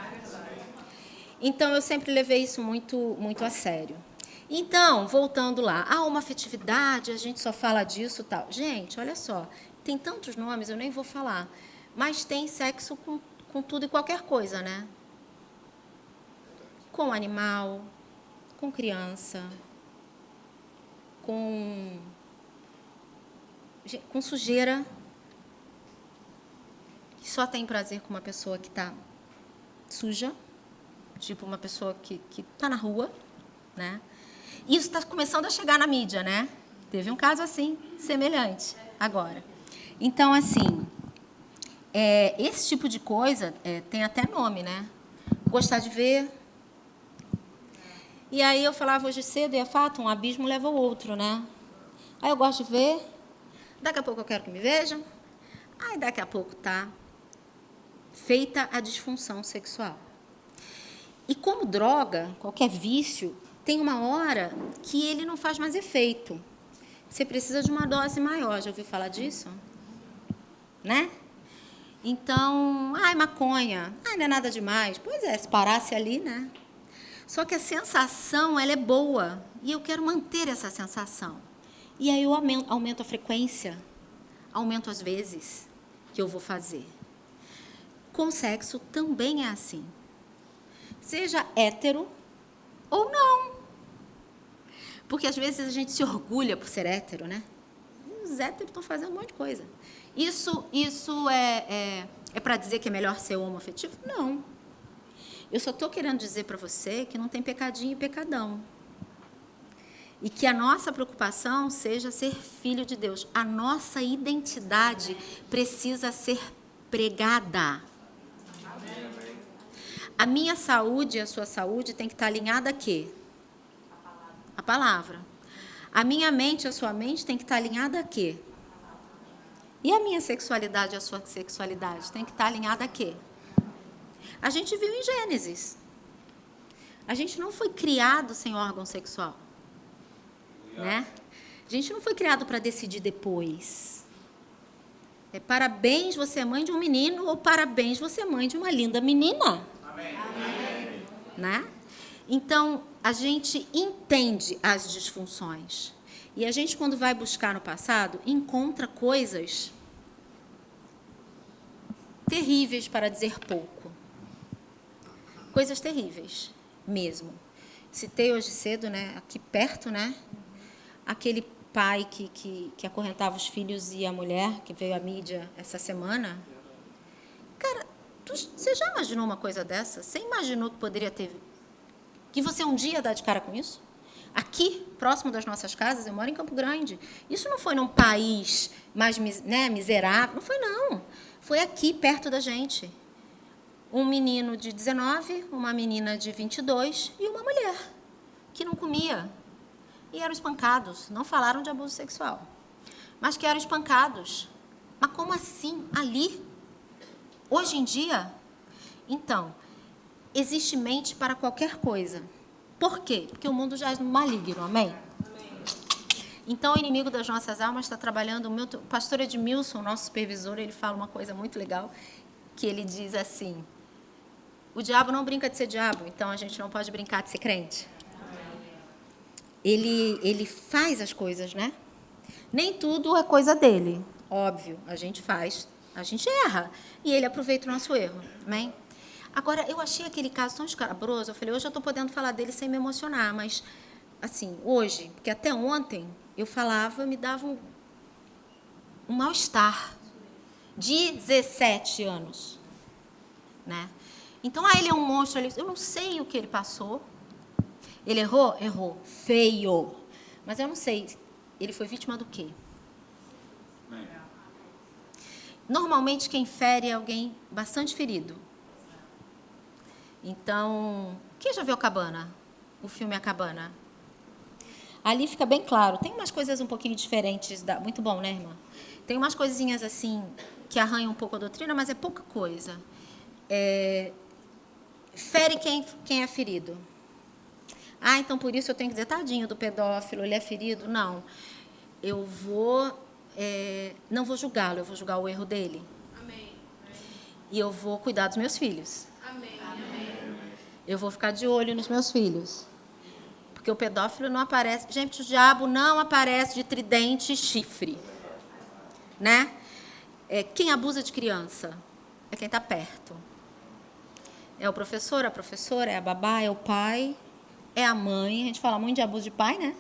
Então, eu sempre levei isso muito, muito a sério. Então, voltando lá, uma afetividade, a gente só fala disso e tal. Gente, olha só, tem tantos nomes, eu nem vou falar. Mas tem sexo com tudo e qualquer coisa, né? Com animal, com criança, com sujeira. Só tem prazer com uma pessoa que está suja, tipo uma pessoa que está na rua, né? Isso está começando a chegar na mídia, né? Teve um caso assim, semelhante, agora. Então, assim, esse tipo de coisa tem até nome, né? Gostar de ver. E aí eu falava hoje cedo, e é fato, um abismo leva ao outro, né? Aí eu gosto de ver, daqui a pouco eu quero que me vejam, aí daqui a pouco tá feita a disfunção sexual. E como droga, qualquer vício, tem uma hora que ele não faz mais efeito. Você precisa de uma dose maior, já ouviu falar disso? Né? Então, maconha, não é nada demais. Pois é, se parasse ali, né? Só que a sensação, ela é boa. E eu quero manter essa sensação. E aí eu aumento a frequência, aumento as vezes que eu vou fazer. Com sexo também é assim. Seja hétero ou não. Porque às vezes a gente se orgulha por ser hétero, né? Os héteros estão fazendo um monte de coisa. Isso é para dizer que é melhor ser homoafetivo? Não. Eu só estou querendo dizer para você que não tem pecadinho e pecadão. E que a nossa preocupação seja ser filho de Deus. A nossa identidade precisa ser pregada. A minha saúde e a sua saúde tem que estar alinhada a quê? A palavra. A minha mente e a sua mente tem que estar alinhada a quê? E a minha sexualidade e a sua sexualidade tem que estar alinhada a quê? A gente viu em Gênesis. A gente não foi criado sem órgão sexual. Né? A gente não foi criado para decidir depois. Parabéns, você é mãe de um menino, ou parabéns, você é mãe de uma linda menina. Amém. Né? Então, a gente entende as disfunções. E a gente, quando vai buscar no passado, encontra coisas terríveis, para dizer pouco. Coisas terríveis, mesmo. Citei hoje cedo, né, aqui perto, né, aquele pai que acorrentava os filhos e a mulher, que veio à mídia essa semana. Cara, você já imaginou uma coisa dessa? Você imaginou que poderia ter... Que você um dia dá de cara com isso? Aqui, próximo das nossas casas, eu moro em Campo Grande. Isso não foi num país mais, né, miserável, não foi, não. Foi aqui, perto da gente. Um menino de 19, uma menina de 22 e uma mulher que não comia. E eram espancados. Não falaram de abuso sexual, mas que eram espancados. Mas como assim? Ali? Hoje em dia? Então, existe mente para qualquer coisa. Por quê? Porque o mundo já é maligno, amém? Então, o inimigo das nossas almas está trabalhando. O pastor Edmilson, nosso supervisor, ele fala uma coisa muito legal, que ele diz assim: o diabo não brinca de ser diabo, então a gente não pode brincar de ser crente. Ele faz as coisas, né? Nem tudo é coisa dele, óbvio. A gente faz, a gente erra. E ele aproveita o nosso erro, amém? Agora, eu achei aquele caso tão escabroso. Eu falei, hoje eu estou podendo falar dele sem me emocionar, mas, assim, hoje, porque até ontem eu falava, me dava um mal-estar. 17 anos, né? Então, ele é um monstro, eu não sei o que ele passou. Ele errou? Errou. Feio. Mas eu não sei, ele foi vítima do quê? Normalmente, quem fere é alguém bastante ferido. Então, quem já viu A Cabana? O filme A Cabana? Ali fica bem claro. Tem umas coisas um pouquinho diferentes. Muito bom, né, irmã? Tem umas coisinhas assim que arranham um pouco a doutrina, mas é pouca coisa. Fere quem é ferido. Então por isso eu tenho que dizer, tadinho do pedófilo, ele é ferido. Não. Eu não vou julgá-lo, eu vou julgar o erro dele. Amém. E eu vou cuidar dos meus filhos. Amém. Eu vou ficar de olho nos meus filhos. Porque o pedófilo não aparece... Gente, o diabo não aparece de tridente e chifre. Né? Quem abusa de criança é quem está perto. É o professor, a professora, é a babá, é o pai, é a mãe. A gente fala muito de abuso de pai, né?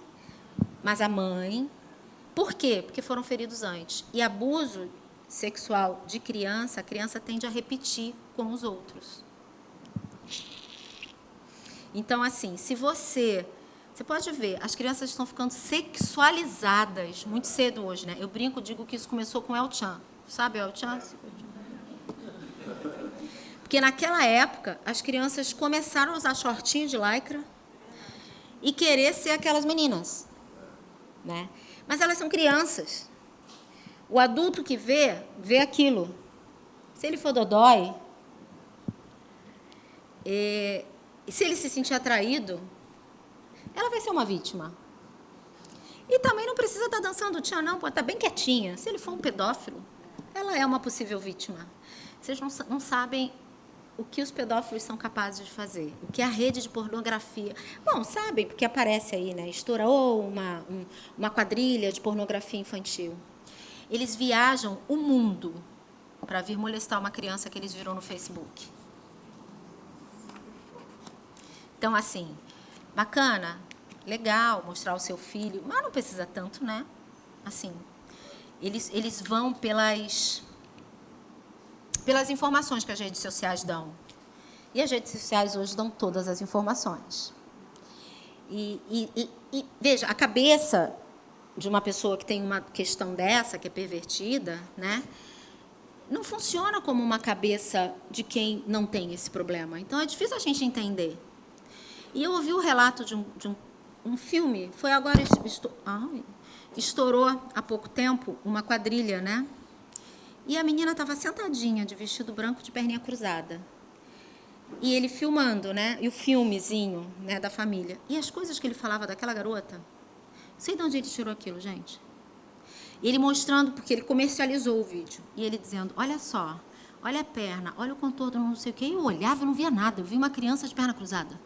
Mas a mãe... Por quê? Porque foram feridos antes. E abuso sexual de criança, a criança tende a repetir com os outros. Então, assim, se você pode ver, as crianças estão ficando sexualizadas muito cedo hoje, né? Eu brinco, digo que isso começou com o El-Chan. Sabe o El-Chan? Porque naquela época, as crianças começaram a usar shortinho de lycra e querer ser aquelas meninas, né? Mas elas são crianças. O adulto que vê aquilo. Se ele for dodói, e se ele se sentir atraído, ela vai ser uma vítima. E também não precisa estar dançando tchan, não, pode estar bem quietinha. Se ele for um pedófilo, ela é uma possível vítima. Vocês não sabem o que os pedófilos são capazes de fazer, o que a rede de pornografia... Bom, sabem, porque aparece aí, né? Estourou uma quadrilha de pornografia infantil. Eles viajam o mundo para vir molestar uma criança que eles viram no Facebook. Então, assim, bacana, legal mostrar o seu filho, mas não precisa tanto, né? Assim, eles vão pelas informações que as redes sociais dão. E as redes sociais hoje dão todas as informações. E veja, a cabeça de uma pessoa que tem uma questão dessa, que é pervertida, né, não funciona como uma cabeça de quem não tem esse problema. Então, é difícil a gente entender. E eu ouvi o relato de um filme, foi agora, estourou há pouco tempo, uma quadrilha, né? E a menina estava sentadinha, de vestido branco, de perninha cruzada. E ele filmando, né? E o filmezinho, né, da família. E as coisas que ele falava daquela garota, não sei de onde ele tirou aquilo, gente. E ele mostrando, porque ele comercializou o vídeo. E ele dizendo, olha só, olha a perna, olha o contorno, não sei o quê. E eu olhava e não via nada, eu vi uma criança de perna cruzada.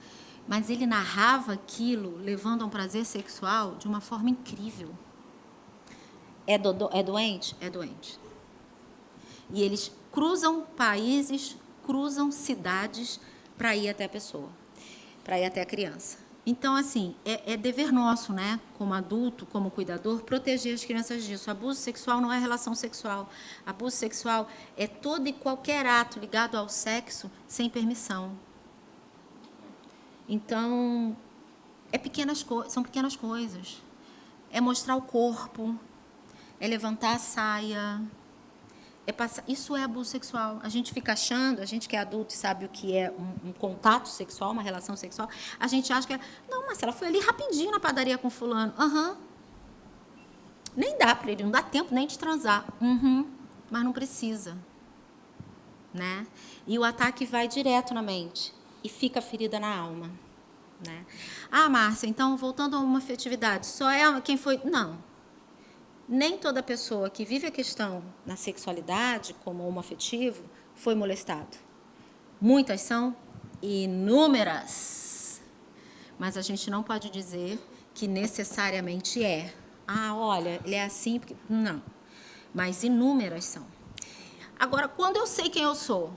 Mas ele narrava aquilo, levando a um prazer sexual de uma forma incrível. É doente? É doente. E eles cruzam países, cruzam cidades para ir até a pessoa, para ir até a criança. Então, assim, é dever nosso, né, como adulto, como cuidador, proteger as crianças disso. Abuso sexual não é relação sexual. Abuso sexual é todo e qualquer ato ligado ao sexo sem permissão. Então, são pequenas coisas. É mostrar o corpo, é levantar a saia, isso é abuso sexual. A gente fica achando, a gente que é adulto e sabe o que é um contato sexual, uma relação sexual, a gente acha que não, mas ela foi ali rapidinho na padaria com fulano. Nem dá para ele, não dá tempo nem de transar. Mas não precisa. Né? E o ataque vai direto na mente e fica ferida na alma. Né? Ah, Márcia, então, voltando a uma afetividade, só é quem foi... Não. Nem toda pessoa que vive a questão na sexualidade, como homoafetivo, foi molestado. Muitas são inúmeras. Mas a gente não pode dizer que necessariamente é. Ah, olha, ele é assim, porque... Não. Mas inúmeras são. Agora, quando eu sei quem eu sou...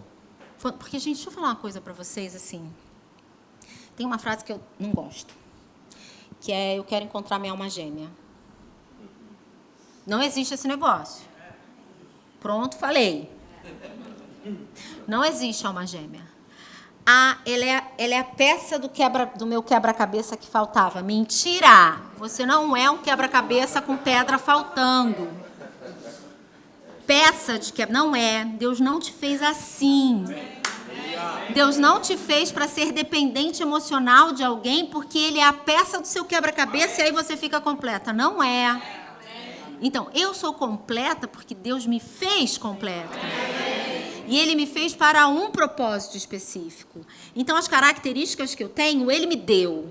Porque, gente, deixa eu falar uma coisa para vocês, assim. Tem uma frase que eu não gosto, que é, eu quero encontrar minha alma gêmea. Não existe esse negócio. Pronto, falei. Não existe alma gêmea. Ela é a peça do meu quebra-cabeça que faltava. Mentira! Você não é um quebra-cabeça com pedra faltando. Peça de quebra... Não é. Deus não te fez assim. Deus não te fez para ser dependente emocional de alguém, porque ele é a peça do seu quebra-cabeça e aí você fica completa. Não é. Então, eu sou completa porque Deus me fez completa. E Ele me fez para um propósito específico. Então, as características que eu tenho, Ele me deu.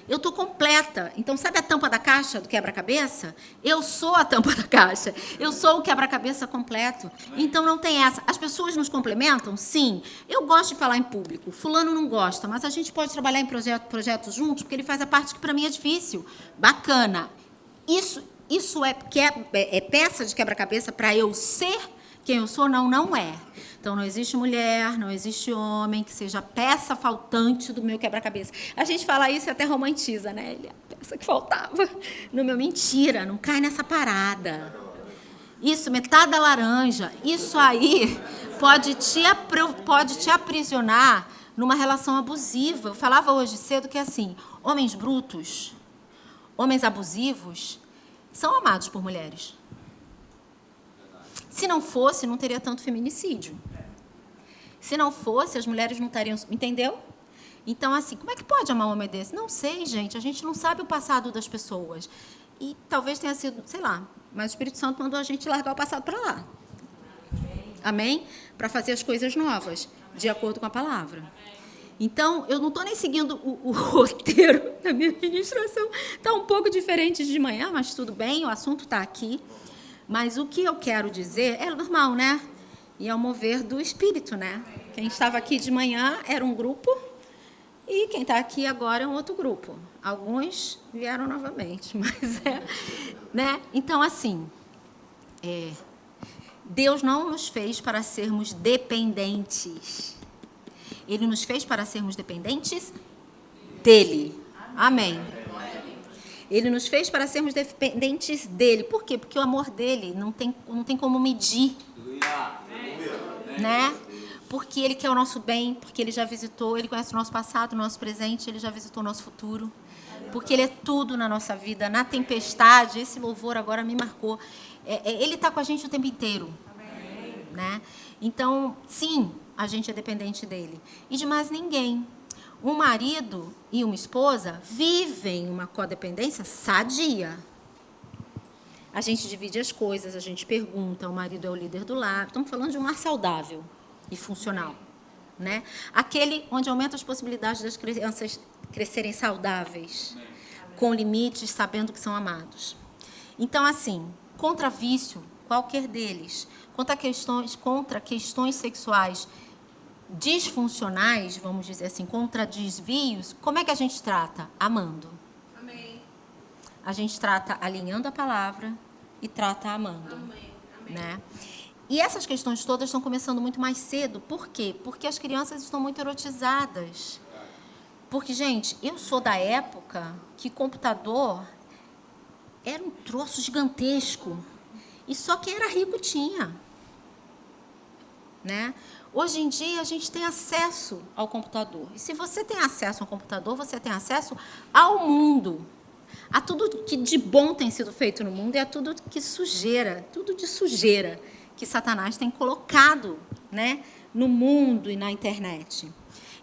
Eu estou completa. Então, sabe a tampa da caixa do quebra-cabeça? Eu sou a tampa da caixa. Eu sou o quebra-cabeça completo. Então, não tem essa. As pessoas nos complementam? Sim. Eu gosto de falar em público. Fulano não gosta, mas a gente pode trabalhar em projetos juntos, porque ele faz a parte que para mim é difícil. Bacana. Isso é peça de quebra-cabeça para eu ser quem eu sou? Não, não é. Então, não existe mulher, não existe homem que seja a peça faltante do meu quebra-cabeça. A gente fala isso e até romantiza, né? Ele é a peça que faltava. No meu, mentira, não cai nessa parada. Isso, metade da laranja, isso aí pode te aprisionar numa relação abusiva. Eu falava hoje cedo que, assim, homens brutos, homens abusivos, são amados por mulheres. Se não fosse, não teria tanto feminicídio. Se não fosse, as mulheres não estariam... Entendeu? Então, assim, como é que pode amar um homem desse? Não sei, gente. A gente não sabe o passado das pessoas. E talvez tenha sido, sei lá, mas o Espírito Santo mandou a gente largar o passado para lá. Amém? Para fazer as coisas novas, de acordo com a palavra. Então, eu não estou nem seguindo o roteiro da minha ministração. Está um pouco diferente de manhã, mas tudo bem, o assunto está aqui. Mas o que eu quero dizer é normal, né? E é o mover do Espírito, né? Quem estava aqui de manhã era um grupo e quem está aqui agora é um outro grupo. Alguns vieram novamente, mas né? Então, assim, Deus não nos fez para sermos dependentes. Ele nos fez para sermos dependentes dele. Amém. Ele nos fez para sermos dependentes dele. Por quê? Porque o amor dele não tem como medir. Né? Porque ele quer o nosso bem, porque ele já visitou, ele conhece o nosso passado, o nosso presente, ele já visitou o nosso futuro. Porque ele é tudo na nossa vida. Na tempestade, esse louvor agora me marcou. Ele está com a gente o tempo inteiro. Né? Então, sim, a gente é dependente dele. E de mais ninguém. Um marido e uma esposa vivem uma codependência sadia. A gente divide as coisas, a gente pergunta, o marido é o líder do lar. Estamos falando de um lar saudável e funcional. Né? Aquele onde aumenta as possibilidades das crianças crescerem saudáveis, com limites, sabendo que são amados. Então, assim, contra vício, qualquer deles, contra questões sexuais disfuncionais, vamos dizer assim, contra desvios, como é que a gente trata? Amando. Amém. A gente trata alinhando a palavra e trata amando. Amém. Né? E essas questões todas estão começando muito mais cedo. Por quê? Porque as crianças estão muito erotizadas. Porque, gente, eu sou da época que computador era um troço gigantesco. E só quem era rico tinha. Né? Hoje em dia, a gente tem acesso ao computador. E se você tem acesso ao computador, você tem acesso ao mundo. A tudo que de bom tem sido feito no mundo e a tudo que sujeira, tudo de sujeira que Satanás tem colocado, né, no mundo e na internet.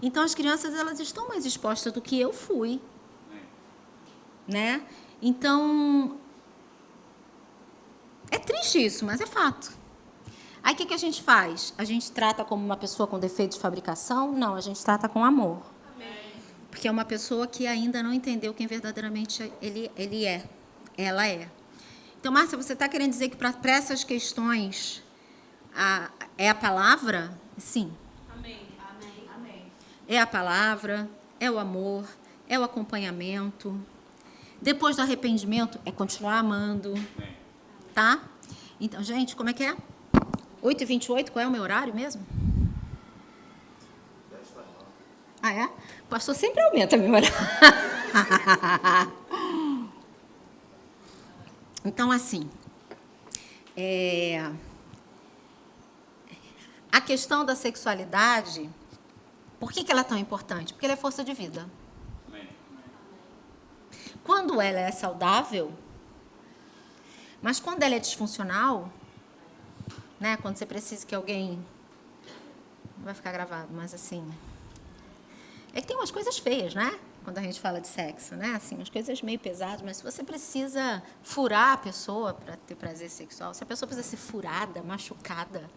Então, as crianças elas estão mais expostas do que eu fui. Né? Então, é triste isso, mas é fato. Aí, o que a gente faz? A gente trata como uma pessoa com defeito de fabricação? Não, a gente trata com amor. Amém. Porque é uma pessoa que ainda não entendeu quem verdadeiramente ele é. Ela é. Então, Márcia, você está querendo dizer que para essas questões é a palavra? Sim. Amém. Amém. Amém. É a palavra, é o amor, é o acompanhamento. Depois do arrependimento, é continuar amando. Tá? Então, gente, como é que é? 8h28, qual é o meu horário mesmo? Ah, é? O pastor sempre aumenta meu horário. Então, assim, a questão da sexualidade, por que ela é tão importante? Porque ela é força de vida. Quando ela é saudável, mas quando ela é disfuncional, né, quando você precisa que alguém... Não vai ficar gravado, mas assim... É que tem umas coisas feias, né? Quando a gente fala de sexo, né? Assim, umas coisas meio pesadas, mas se você precisa furar a pessoa para ter prazer sexual, se a pessoa precisa ser furada, machucada,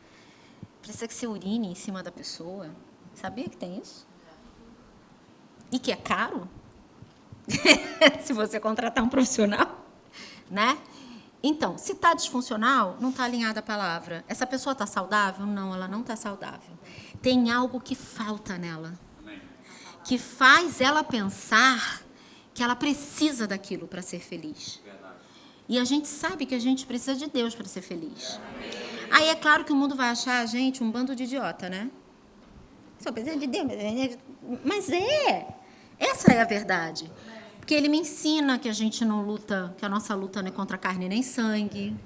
precisa que você urine em cima da pessoa. Sabia que tem isso? E que é caro? Se você contratar um profissional, né? Então, se está disfuncional, não está alinhada a palavra. Essa pessoa está saudável? Não, ela não está saudável. Tem algo que falta nela, que faz ela pensar que ela precisa daquilo para ser feliz. E a gente sabe que a gente precisa de Deus para ser feliz. Aí é claro que o mundo vai achar a gente um bando de idiota, né? Só precisa de Deus, mas essa é a verdade. Porque ele me ensina que a gente não luta, que a nossa luta não é contra carne nem sangue.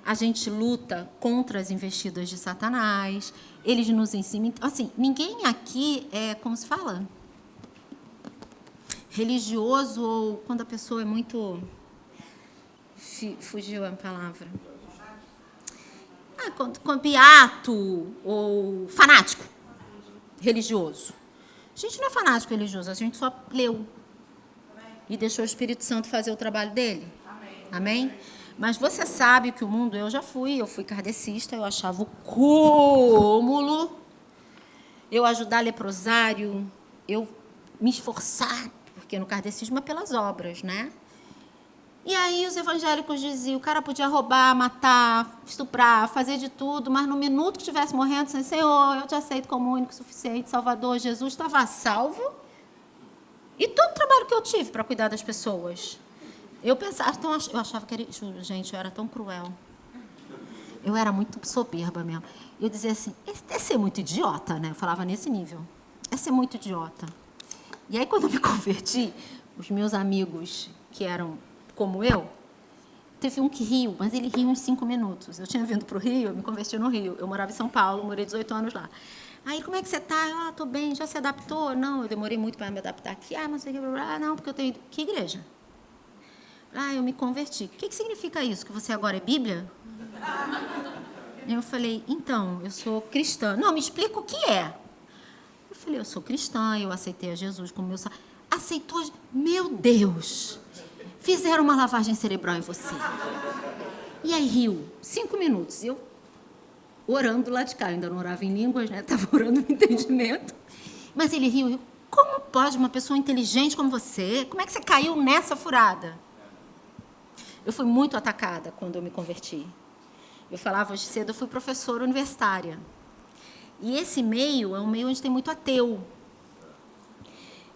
A gente luta contra as investidas de Satanás. Eles nos ensinam... Assim, ninguém aqui é, como se fala? Religioso ou quando a pessoa é muito... Fugiu a palavra. Com beato ou fanático religioso. A gente não é fanático religioso, a gente só leu. E deixou o Espírito Santo fazer o trabalho dele. Amém? Mas você sabe que o mundo, eu fui kardecista, eu achava o cúmulo eu ajudar leprosário, eu me esforçar, porque no kardecismo é pelas obras, né? E aí os evangélicos diziam, o cara podia roubar, matar, estuprar, fazer de tudo, mas no minuto que estivesse morrendo, assim, Senhor, eu te aceito como único, suficiente, Salvador, Jesus, estava salvo. E todo o trabalho que eu tive para cuidar das pessoas. Eu pensava, então, eu achava que era... Gente, eu era tão cruel. Eu era muito soberba mesmo. Eu dizia assim, é ser muito idiota, né? Eu falava nesse nível. É ser muito idiota. E aí, quando eu me converti, os meus amigos, que eram como eu, teve um que riu, mas ele riu em 5 minutos. Eu tinha vindo para o Rio, eu me converti no Rio. Eu morava em São Paulo, morei 18 anos lá. Aí, como é que você está? Eu, estou bem, já se adaptou? Não, eu demorei muito para me adaptar aqui. Mas não sei o que, não, porque eu tenho... Que igreja? Eu me converti. O que significa isso? Que você agora é Bíblia? Eu falei, então, eu sou cristã. Não, me explica o que é. Eu falei, eu sou cristã, eu aceitei a Jesus como meu... Aceitou? Meu Deus! Fizeram uma lavagem cerebral em você. E aí riu, 5 minutos. Eu orando lá de cá, eu ainda não orava em línguas, né? Estava orando no entendimento. Mas ele riu. Como pode uma pessoa inteligente como você? Como é que você caiu nessa furada? Eu fui muito atacada quando eu me converti. Eu falava hoje cedo, eu fui professora universitária. E esse meio é um meio onde tem muito ateu.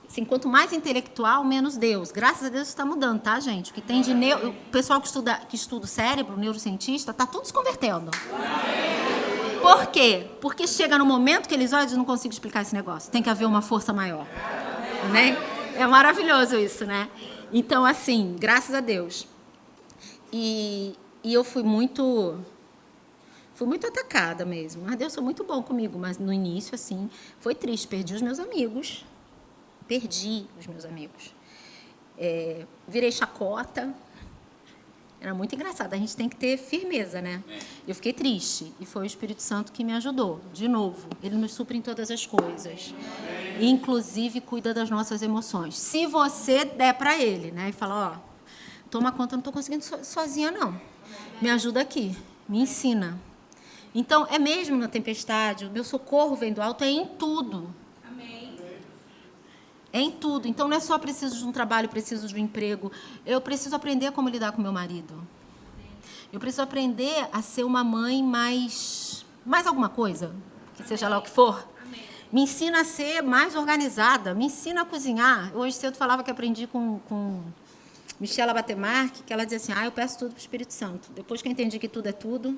Assim, quanto mais intelectual, menos Deus. Graças a Deus isso está mudando, tá, gente? O que tem de o pessoal que estuda o cérebro, o neurocientista, está tudo se convertendo. Por quê? Porque chega no momento que eles olham e dizem, não consigo explicar esse negócio. Tem que haver uma força maior. Né? É maravilhoso isso, né? Então, assim, graças a Deus. E eu fui muito atacada mesmo. Mas Deus foi muito bom comigo. Mas no início, assim, foi triste. Perdi os meus amigos. Virei chacota. Era muito engraçado. A gente tem que ter firmeza, né? Eu fiquei triste. E foi o Espírito Santo que me ajudou. De novo, ele nos supre em todas as coisas. Inclusive, cuida das nossas emoções. Se você der para ele, né? E fala, toma conta, eu não estou conseguindo sozinha, não. Me ajuda aqui. Me ensina. Então, é mesmo na tempestade, o meu socorro vem do alto, é em tudo. É em tudo. Então, não é só preciso de um trabalho, preciso de um emprego. Eu preciso aprender como lidar com meu marido. Eu preciso aprender a ser uma mãe mais alguma coisa, que seja lá o que for. Me ensina a ser mais organizada, me ensina a cozinhar. Hoje cedo falava que aprendi com Michela Batemarque, que ela dizia assim, eu peço tudo para o Espírito Santo. Depois que eu entendi que tudo é tudo.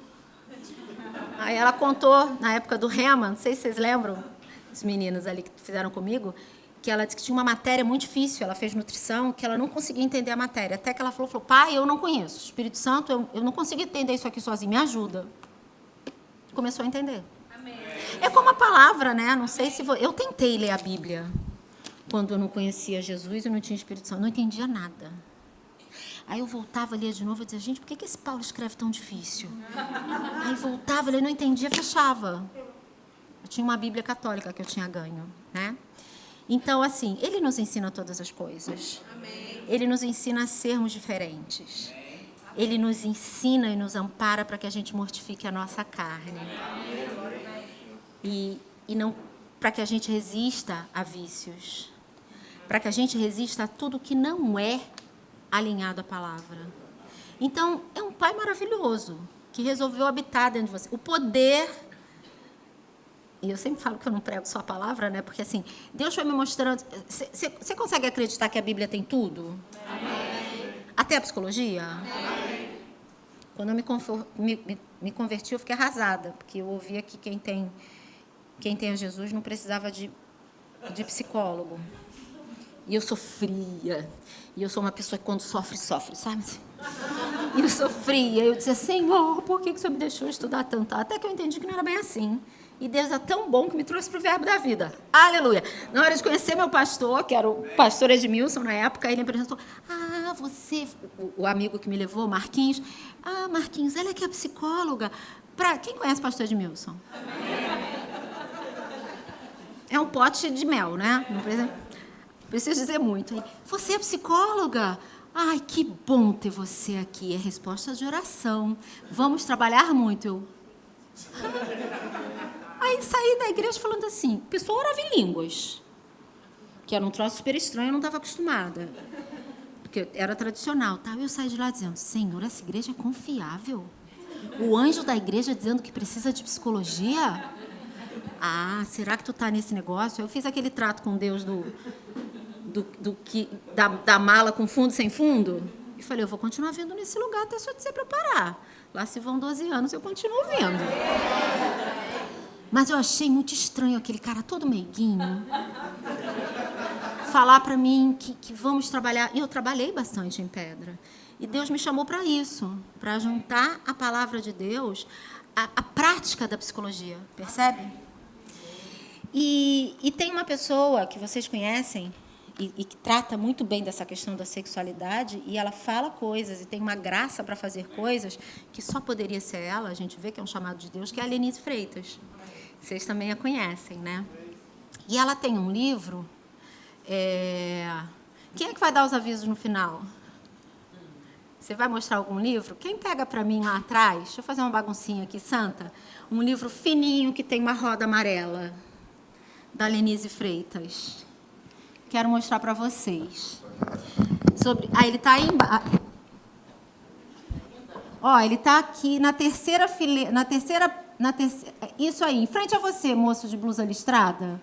Aí ela contou, na época do Rema, não sei se vocês lembram, os meninos ali que fizeram comigo, que ela disse que tinha uma matéria muito difícil, ela fez nutrição, que ela não conseguia entender a matéria. Até que ela falou, pai, eu não conheço. Espírito Santo, eu não consigo entender isso aqui sozinho, me ajuda. Começou a entender. Amém. É como a palavra, né? Não sei se... Eu tentei ler a Bíblia quando eu não conhecia Jesus e não tinha Espírito Santo. Não entendia nada. Aí eu voltava a ler de novo e dizia, gente, por que esse Paulo escreve tão difícil? Aí voltava, ele não entendia, fechava. Eu tinha uma Bíblia católica que eu tinha ganho, né? Então, assim, ele nos ensina todas as coisas. Amém. Ele nos ensina a sermos diferentes. Ele nos ensina e nos ampara para que a gente mortifique a nossa carne. E não para que a gente resista a vícios. Para que a gente resista a tudo que não é alinhado à palavra. Então, é um pai maravilhoso que resolveu habitar dentro de você. O poder... E eu sempre falo que eu não prego só a palavra, né? Porque, assim, Deus foi me mostrando... Você consegue acreditar que a Bíblia tem tudo? Amém. Até a psicologia? Amém. Quando eu me converti, eu fiquei arrasada, porque eu ouvia que quem tem a Jesus não precisava de psicólogo. E eu sofria. E eu sou uma pessoa que, quando sofre, sabe? E eu sofria. Eu dizia, Senhor, por que o Senhor me deixou estudar tanto? Até que eu entendi que não era bem assim. E Deus é tão bom que me trouxe para o verbo da vida. Aleluia. Na hora de conhecer meu pastor, que era o pastor Edmilson na época, ele me apresentou. Você, o amigo que me levou, Marquinhos. Marquinhos, ela é que é psicóloga. Quem conhece o pastor Edmilson? É um pote de mel, né? Não preciso dizer muito. Você é psicóloga? Ai, que bom ter você aqui. É resposta de oração. Vamos trabalhar muito. Aí saí da igreja falando assim, a pessoa orava em línguas, que era um troço super estranho, eu não estava acostumada. porque era tradicional, tá? Eu saí de lá dizendo, Senhor, essa igreja é confiável? O anjo da igreja dizendo que precisa de psicologia? Ah, será que tu tá nesse negócio? Eu fiz aquele trato com Deus da mala com fundo sem fundo. E falei, eu vou continuar vindo nesse lugar até só dizer para eu parar. Lá se vão 12 anos, eu continuo vindo. Mas eu achei muito estranho aquele cara todo meiguinho falar para mim que vamos trabalhar. E eu trabalhei bastante em Pedra. E Deus me chamou para isso, para juntar a palavra de Deus à prática da psicologia, percebe? E tem uma pessoa que vocês conhecem e que trata muito bem dessa questão da sexualidade, e ela fala coisas e tem uma graça para fazer coisas que só poderia ser ela, a gente vê que é um chamado de Deus, que é a Lenise Freitas. Vocês também a conhecem, né? E ela tem um livro... Quem é que vai dar os avisos no final? Você vai mostrar algum livro? Quem pega para mim lá atrás? Deixa eu fazer uma baguncinha aqui, Santa. Um livro fininho que tem uma roda amarela, da Lenise Freitas. Quero mostrar para vocês. Ele está aí embaixo. Ó, ele está aqui na terceira fileira. Isso aí, em frente a você, moço de blusa listrada.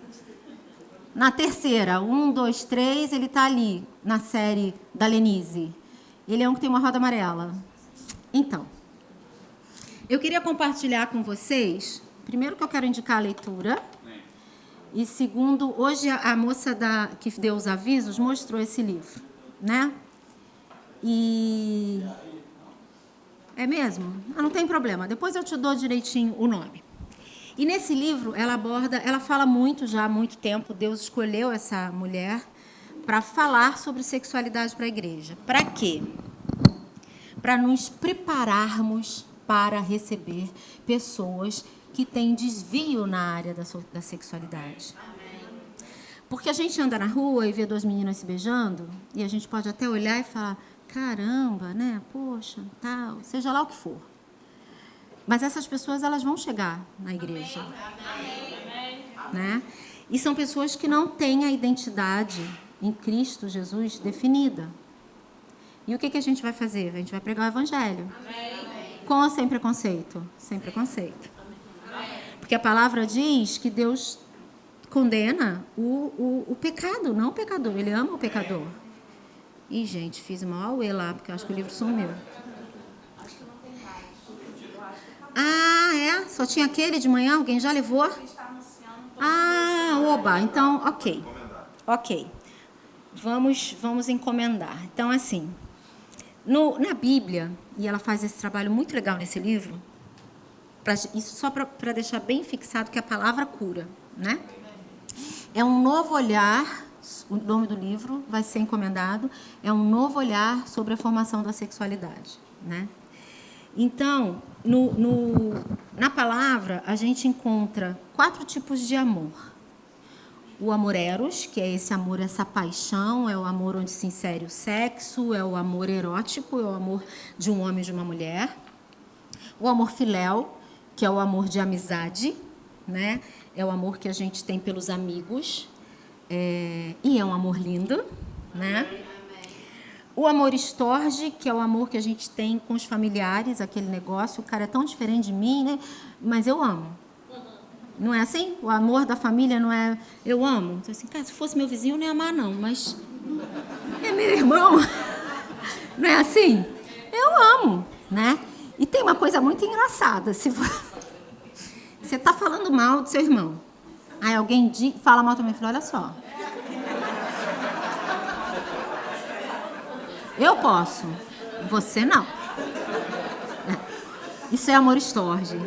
Na terceira, 1, 2, 3, ele está ali, na série da Lenise. Ele é um que tem uma roda amarela. Então, eu queria compartilhar com vocês, primeiro que eu quero indicar a leitura, e segundo, hoje a moça que deu os avisos mostrou esse livro, né? E... É mesmo? Ah, não tem problema, depois eu te dou direitinho o nome. E nesse livro ela fala muito já há muito tempo, Deus escolheu essa mulher para falar sobre sexualidade para a igreja. Para quê? Para nos prepararmos para receber pessoas que têm desvio na área da sexualidade. Porque a gente anda na rua e vê duas meninas se beijando, e a gente pode até olhar e falar, caramba, né? Poxa, tal, seja lá o que for. Mas essas pessoas, elas vão chegar na igreja. Né? E são pessoas que não têm a identidade em Cristo Jesus definida. E o que a gente vai fazer? A gente vai pregar o evangelho. Com ou sem preconceito? Sem preconceito. Porque a palavra diz que Deus condena o pecado, não o pecador. Ele ama o pecador. Ih, gente, fiz mal auê lá, porque eu acho que o livro sumiu. Ah, é? Só tinha aquele de manhã? Alguém já levou? Ah, oba. Então, ok. Vamos encomendar. Então, assim, na Bíblia, e ela faz esse trabalho muito legal nesse livro, isso só para deixar bem fixado que a palavra cura, né? É um novo olhar, o nome do livro vai ser encomendado, é um novo olhar sobre a formação da sexualidade, né? Então, na palavra, a gente encontra 4 tipos de amor. O amor eros, que é esse amor, essa paixão, é o amor onde se insere o sexo, é o amor erótico, é o amor de um homem e de uma mulher. O amor filéu, que é o amor de amizade, né? É o amor que a gente tem pelos amigos, e é um amor lindo, né? O amor estorge, que é o amor que a gente tem com os familiares, aquele negócio, o cara é tão diferente de mim, né? Mas eu amo. Não é assim? O amor da família não é... Eu amo. Então, assim, cara, se fosse meu vizinho, eu não ia amar, não. Mas é meu irmão. Não é assim? Eu amo, né? E tem uma coisa muito engraçada. Se você está falando mal do seu irmão, aí alguém fala mal também, fala, olha só. Eu posso, você não. Isso é amor estorge.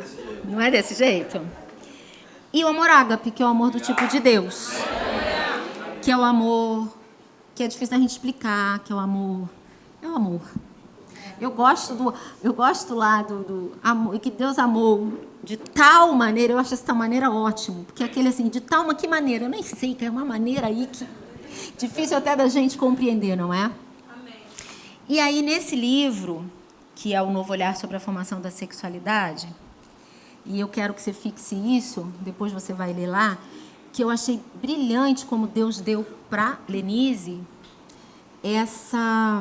Não é desse jeito? E o amor ágape, que é o amor do tipo de Deus. Que é o amor que é difícil da gente explicar, que é o amor. É o amor. Eu gosto lá do amor, que Deus amou de tal maneira, eu acho essa maneira ótimo. Porque aquele assim, de tal, que maneira? Eu nem sei, que é uma maneira aí que difícil até da gente compreender, não é? E aí, nesse livro, que é o Novo Olhar sobre a Formação da Sexualidade, e eu quero que você fixe isso, depois você vai ler lá, que eu achei brilhante como Deus deu para Lenise essa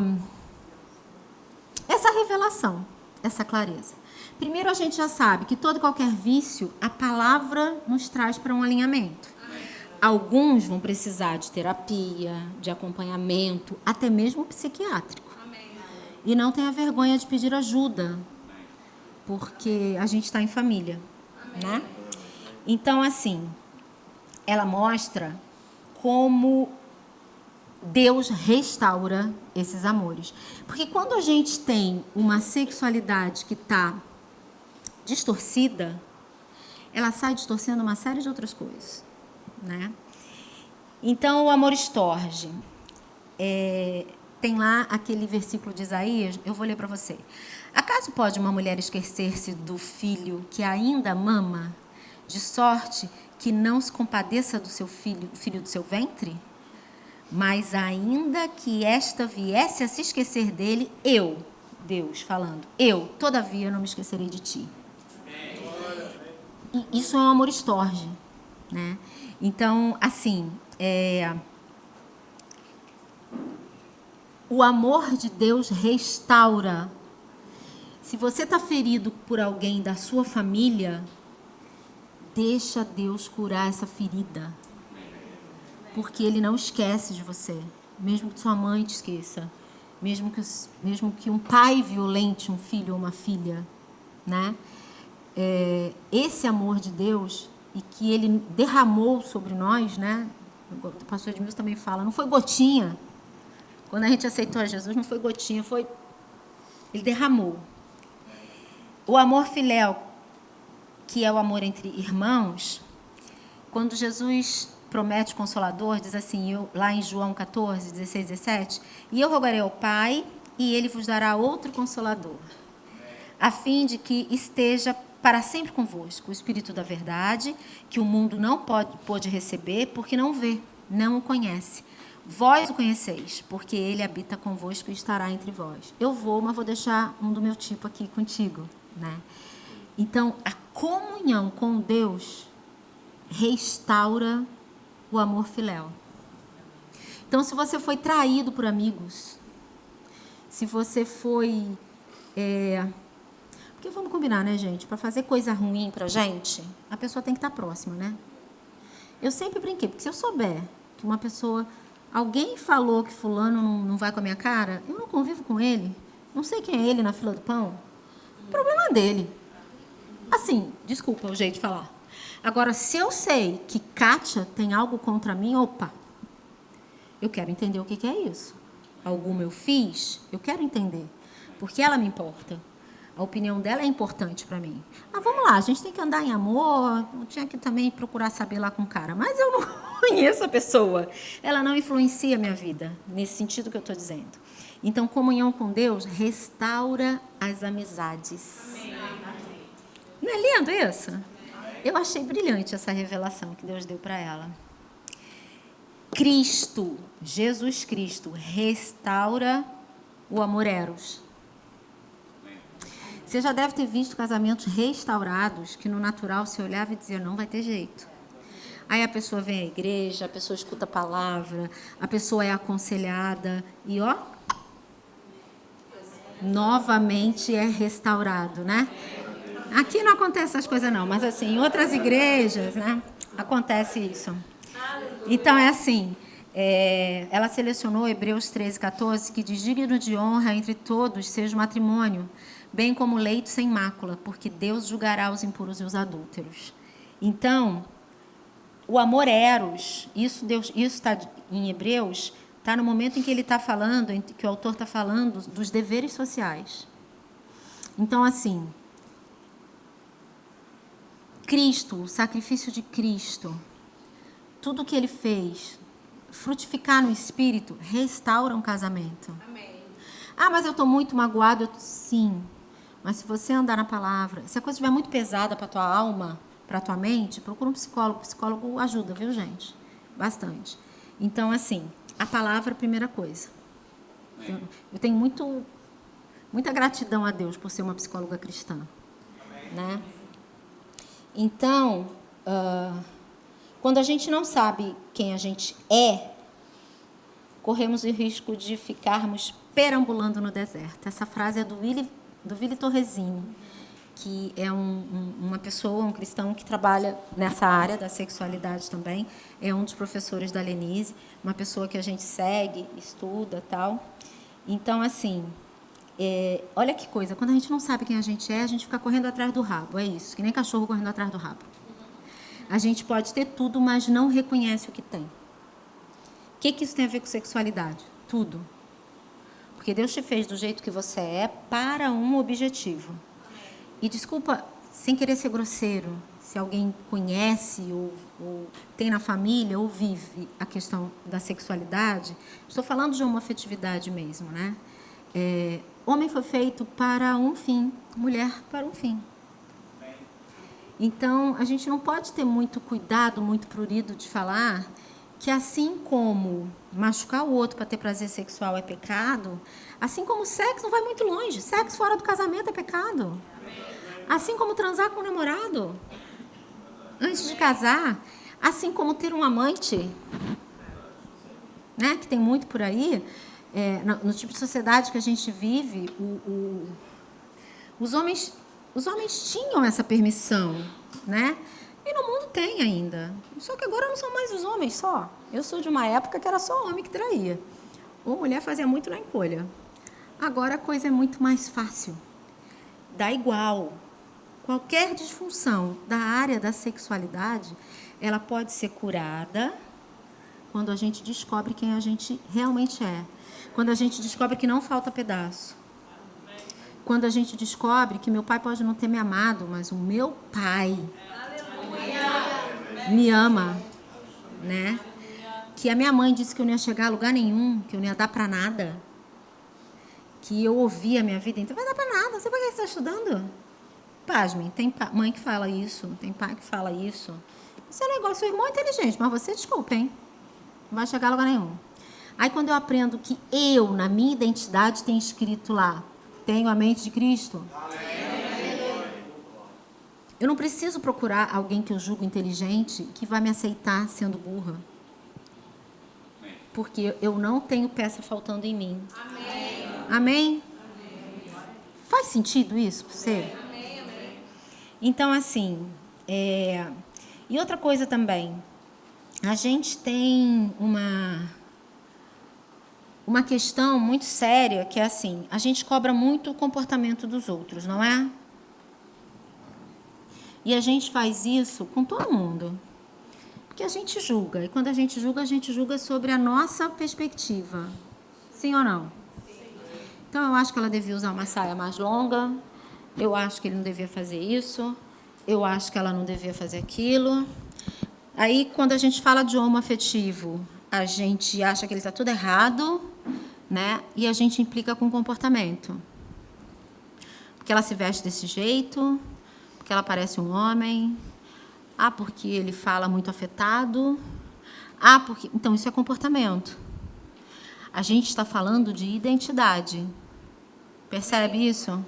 revelação, essa clareza. Primeiro, a gente já sabe que todo e qualquer vício, a palavra nos traz para um alinhamento. Alguns vão precisar de terapia, de acompanhamento, até mesmo psiquiátrico. E não tenha vergonha de pedir ajuda, porque a gente está em família, né? Então, assim, ela mostra como Deus restaura esses amores. Porque quando a gente tem uma sexualidade que está distorcida, ela sai distorcendo uma série de outras coisas, né? Então, o amor estorge. Tem lá aquele versículo de Isaías, eu vou ler para você. Acaso pode uma mulher esquecer-se do filho que ainda mama, de sorte que não se compadeça do seu filho, o filho do seu ventre? Mas ainda que esta viesse a se esquecer dele, eu, Deus falando, eu, todavia, não me esquecerei de ti. E isso é um amor estorge, né? Então, assim, o amor de Deus restaura. Se você está ferido por alguém da sua família, deixa Deus curar essa ferida. Porque Ele não esquece de você. Mesmo que sua mãe te esqueça. Mesmo que um pai violente um filho ou uma filha, né? Esse amor de Deus e que Ele derramou sobre nós, né? O pastor Edmilson também fala, não foi gotinha. Quando a gente aceitou a Jesus, não foi gotinha, foi... Ele derramou. O amor filéu, que é o amor entre irmãos, quando Jesus promete o Consolador, diz assim, lá em João 14, 16, 17, e eu rogarei ao Pai, e Ele vos dará outro Consolador, a fim de que esteja para sempre convosco, o Espírito da verdade, que o mundo não pode receber, porque não vê, não o conhece. Vós o conheceis, porque Ele habita convosco e estará entre vós. Eu vou, mas vou deixar um do meu tipo aqui contigo, né? Então, a comunhão com Deus restaura o amor filéu. Então, se você foi traído por amigos, se você foi... Porque vamos combinar, né, gente? Para fazer coisa ruim pra gente, a pessoa tem que estar próxima, né? Eu sempre brinquei, porque se eu souber que uma pessoa... Alguém falou que fulano não vai com a minha cara, eu não convivo com ele, não sei quem é ele na fila do pão, o problema é dele. Assim, desculpa o jeito de falar. Agora, se eu sei que Kátia tem algo contra mim, opa, eu quero entender o que é isso. Alguma eu fiz, eu quero entender, porque ela me importa. A opinião dela é importante para mim. Vamos lá, a gente tem que andar em amor, eu tinha que também procurar saber lá com o cara, mas eu não conheço a pessoa. Ela não influencia a minha vida, nesse sentido que eu estou dizendo. Então, comunhão com Deus restaura as amizades. Amém. Não é lindo isso? Eu achei brilhante essa revelação que Deus deu para ela. Cristo, Jesus Cristo, restaura o amor eros. Você já deve ter visto casamentos restaurados que no natural você olhava e dizia, não vai ter jeito. Aí a pessoa vem à igreja, a pessoa escuta a palavra, a pessoa é aconselhada e ó, novamente é restaurado, né? Aqui não acontece essas coisas não, mas assim, em outras igrejas, né, acontece isso. Então é assim, ela selecionou Hebreus 13, 14, que diz, digno de honra entre todos seja o matrimônio, bem como leito sem mácula, porque Deus julgará os impuros e os adúlteros. Então, o amor eros, isso está em Hebreus, está no momento em que ele está falando, em que o autor está falando dos deveres sociais. Então, assim, Cristo, o sacrifício de Cristo, tudo que ele fez, frutificar no Espírito, restaura um casamento. Amém. Mas eu estou muito magoado. Sim, mas se você andar na palavra, se a coisa estiver muito pesada para a tua alma, para a tua mente, procura um psicólogo. O psicólogo ajuda, viu, gente? Bastante. Então, assim, a palavra é a primeira coisa. Eu tenho muita gratidão a Deus por ser uma psicóloga cristã. Né? Então, quando a gente não sabe quem a gente é, corremos o risco de ficarmos perambulando no deserto. Essa frase é do Willy Torresini, que é uma pessoa, um cristão que trabalha nessa área da sexualidade também, é um dos professores da Lenise, uma pessoa que a gente segue, estuda, tal. Então, assim, olha que coisa, quando a gente não sabe quem a gente fica correndo atrás do rabo, é isso, que nem cachorro correndo atrás do rabo. A gente pode ter tudo, mas não reconhece o que tem. O que isso tem a ver com sexualidade? Tudo. Porque Deus te fez do jeito que você é para um objetivo. E desculpa, sem querer ser grosseiro, se alguém conhece ou tem na família ou vive a questão da sexualidade, estou falando de homoafetividade mesmo, né? Homem foi feito para um fim, mulher para um fim. Então, a gente não pode ter muito cuidado, muito prurido de falar que assim como machucar o outro para ter prazer sexual é pecado, assim como o sexo não vai muito longe. Sexo fora do casamento é pecado. Assim como transar com o namorado antes de casar, assim como ter um amante, né, que tem muito por aí, no tipo de sociedade que a gente vive, os homens tinham essa permissão, né? E no mundo tem ainda. Só que agora não são mais os homens só. Eu sou de uma época que era só homem que traía. Ou mulher fazia muito na encolha. Agora a coisa é muito mais fácil. Dá igual. Qualquer disfunção da área da sexualidade, ela pode ser curada quando a gente descobre quem a gente realmente é. Quando a gente descobre que não falta pedaço. Quando a gente descobre que meu pai pode não ter me amado, mas o meu pai me ama, né? Que a minha mãe disse que eu não ia chegar a lugar nenhum, que eu não ia dar para nada. Que eu ouvi a minha vida inteira, vai dar para nada, você para que você está estudando? Pasmem, tem mãe que fala isso, tem pai que fala isso. Esse negócio, seu irmão é inteligente, mas você, desculpa, hein? Não vai chegar a lugar nenhum. Aí quando eu aprendo que eu, na minha identidade, tenho escrito lá, tenho a mente de Cristo. Eu não preciso procurar alguém que eu julgo inteligente que vai me aceitar sendo burra. Porque eu não tenho peça faltando em mim. Amém? Amém? Faz sentido isso para você? Amém. Então, assim, e outra coisa também, a gente tem uma questão muito séria, que é assim, a gente cobra muito o comportamento dos outros, não é? E a gente faz isso com todo mundo. Porque a gente julga. E quando a gente julga sobre a nossa perspectiva. Sim ou não? Sim. Então, eu acho que ela devia usar uma saia mais longa. Eu acho que ele não devia fazer isso. Eu acho que ela não devia fazer aquilo. Aí, quando a gente fala de homoafetivo, a gente acha que ele está tudo errado, né? E a gente implica com o comportamento. Porque ela se veste desse jeito, porque ela parece um homem, porque ele fala muito afetado, porque... Então, isso é comportamento. A gente está falando de identidade. Percebe isso?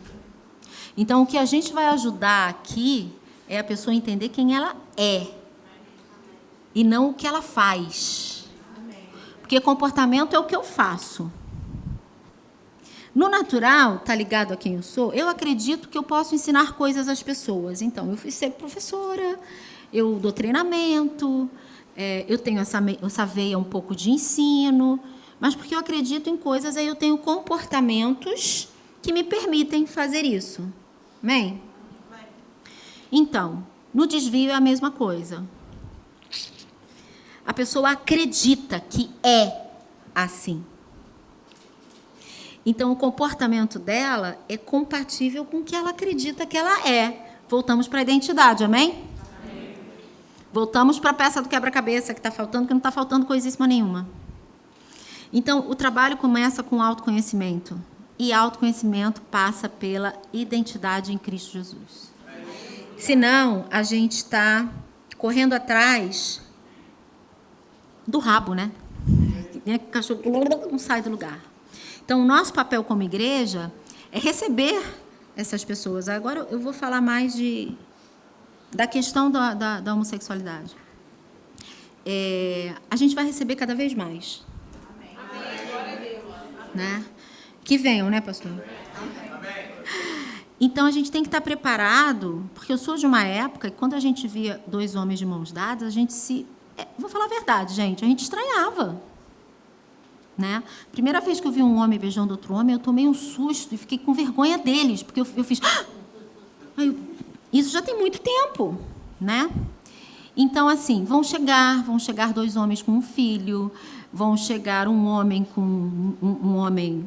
Então, o que a gente vai ajudar aqui é a pessoa entender quem ela é e não o que ela faz. Porque comportamento é o que eu faço. No natural, tá ligado a quem eu sou, eu acredito que eu posso ensinar coisas às pessoas. Então, eu fui ser professora, eu dou treinamento, eu tenho essa veia um pouco de ensino, mas porque eu acredito em coisas, aí eu tenho comportamentos que me permitem fazer isso. Amém? Então, no desvio é a mesma coisa. A pessoa acredita que é assim. Então, o comportamento dela é compatível com o que ela acredita que ela é. Voltamos para a identidade, amém? Amém. Voltamos para a peça do quebra-cabeça que está faltando, que não está faltando coisíssima nenhuma. Então, o trabalho começa com autoconhecimento. E autoconhecimento passa pela identidade em Cristo Jesus. Senão, a gente está correndo atrás do rabo, né? O cachorro não sai do lugar. Então, o nosso papel como igreja é receber essas pessoas. Agora, eu vou falar mais da questão da homossexualidade. A gente vai receber cada vez mais. Amém. né? Que venham, né, pastor? Então, a gente tem que estar preparado, porque eu sou de uma época que, quando a gente via dois homens de mãos dadas, a gente vou falar a verdade, gente, a gente estranhava. Né? Primeira vez que eu vi um homem beijando outro homem, eu tomei um susto e fiquei com vergonha deles, porque eu fiz... Isso já tem muito tempo, né? Então, assim, vão chegar dois homens com um filho, vão chegar um homem com um homem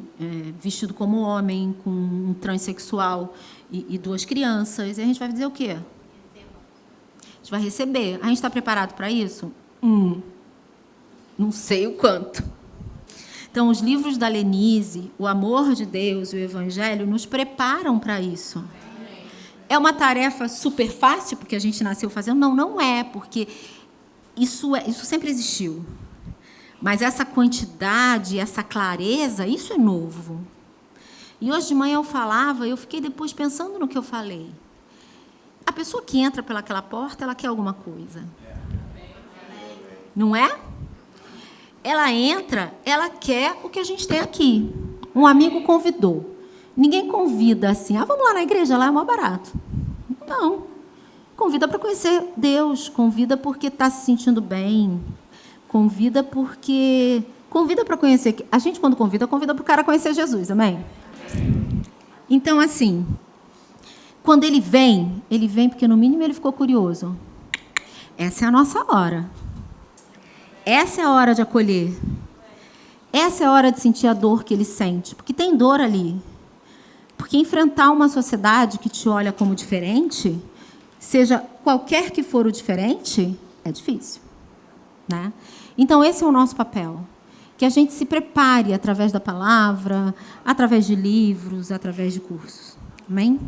vestido como homem, com um transexual e duas crianças. E a gente vai dizer o quê? A gente vai receber. A gente está preparado para isso? Não sei o quanto. Então, os livros da Lenise, o amor de Deus e o Evangelho nos preparam para isso. É uma tarefa super fácil, porque a gente nasceu fazendo? Não, não é, porque isso sempre existiu. Mas essa quantidade, essa clareza, isso é novo. E hoje de manhã eu falava, eu fiquei depois pensando no que eu falei. A pessoa que entra pelaquela porta, ela quer alguma coisa. Não é? Ela entra, ela quer o que a gente tem aqui. Um amigo convidou. Ninguém convida assim, vamos lá na igreja, lá é mais barato. Não. Convida para conhecer Deus, convida porque está se sentindo bem, convida para conhecer. A gente, quando convida para o cara conhecer Jesus, amém? Então, assim, quando ele vem porque, no mínimo, ele ficou curioso. Essa é a nossa hora. Essa é a hora de acolher. Essa é a hora de sentir a dor que ele sente, porque tem dor ali. Porque enfrentar uma sociedade que te olha como diferente, seja qualquer que for o diferente, é difícil, né? Então, esse é o nosso papel. Que a gente se prepare através da palavra, através de livros, através de cursos. Amém?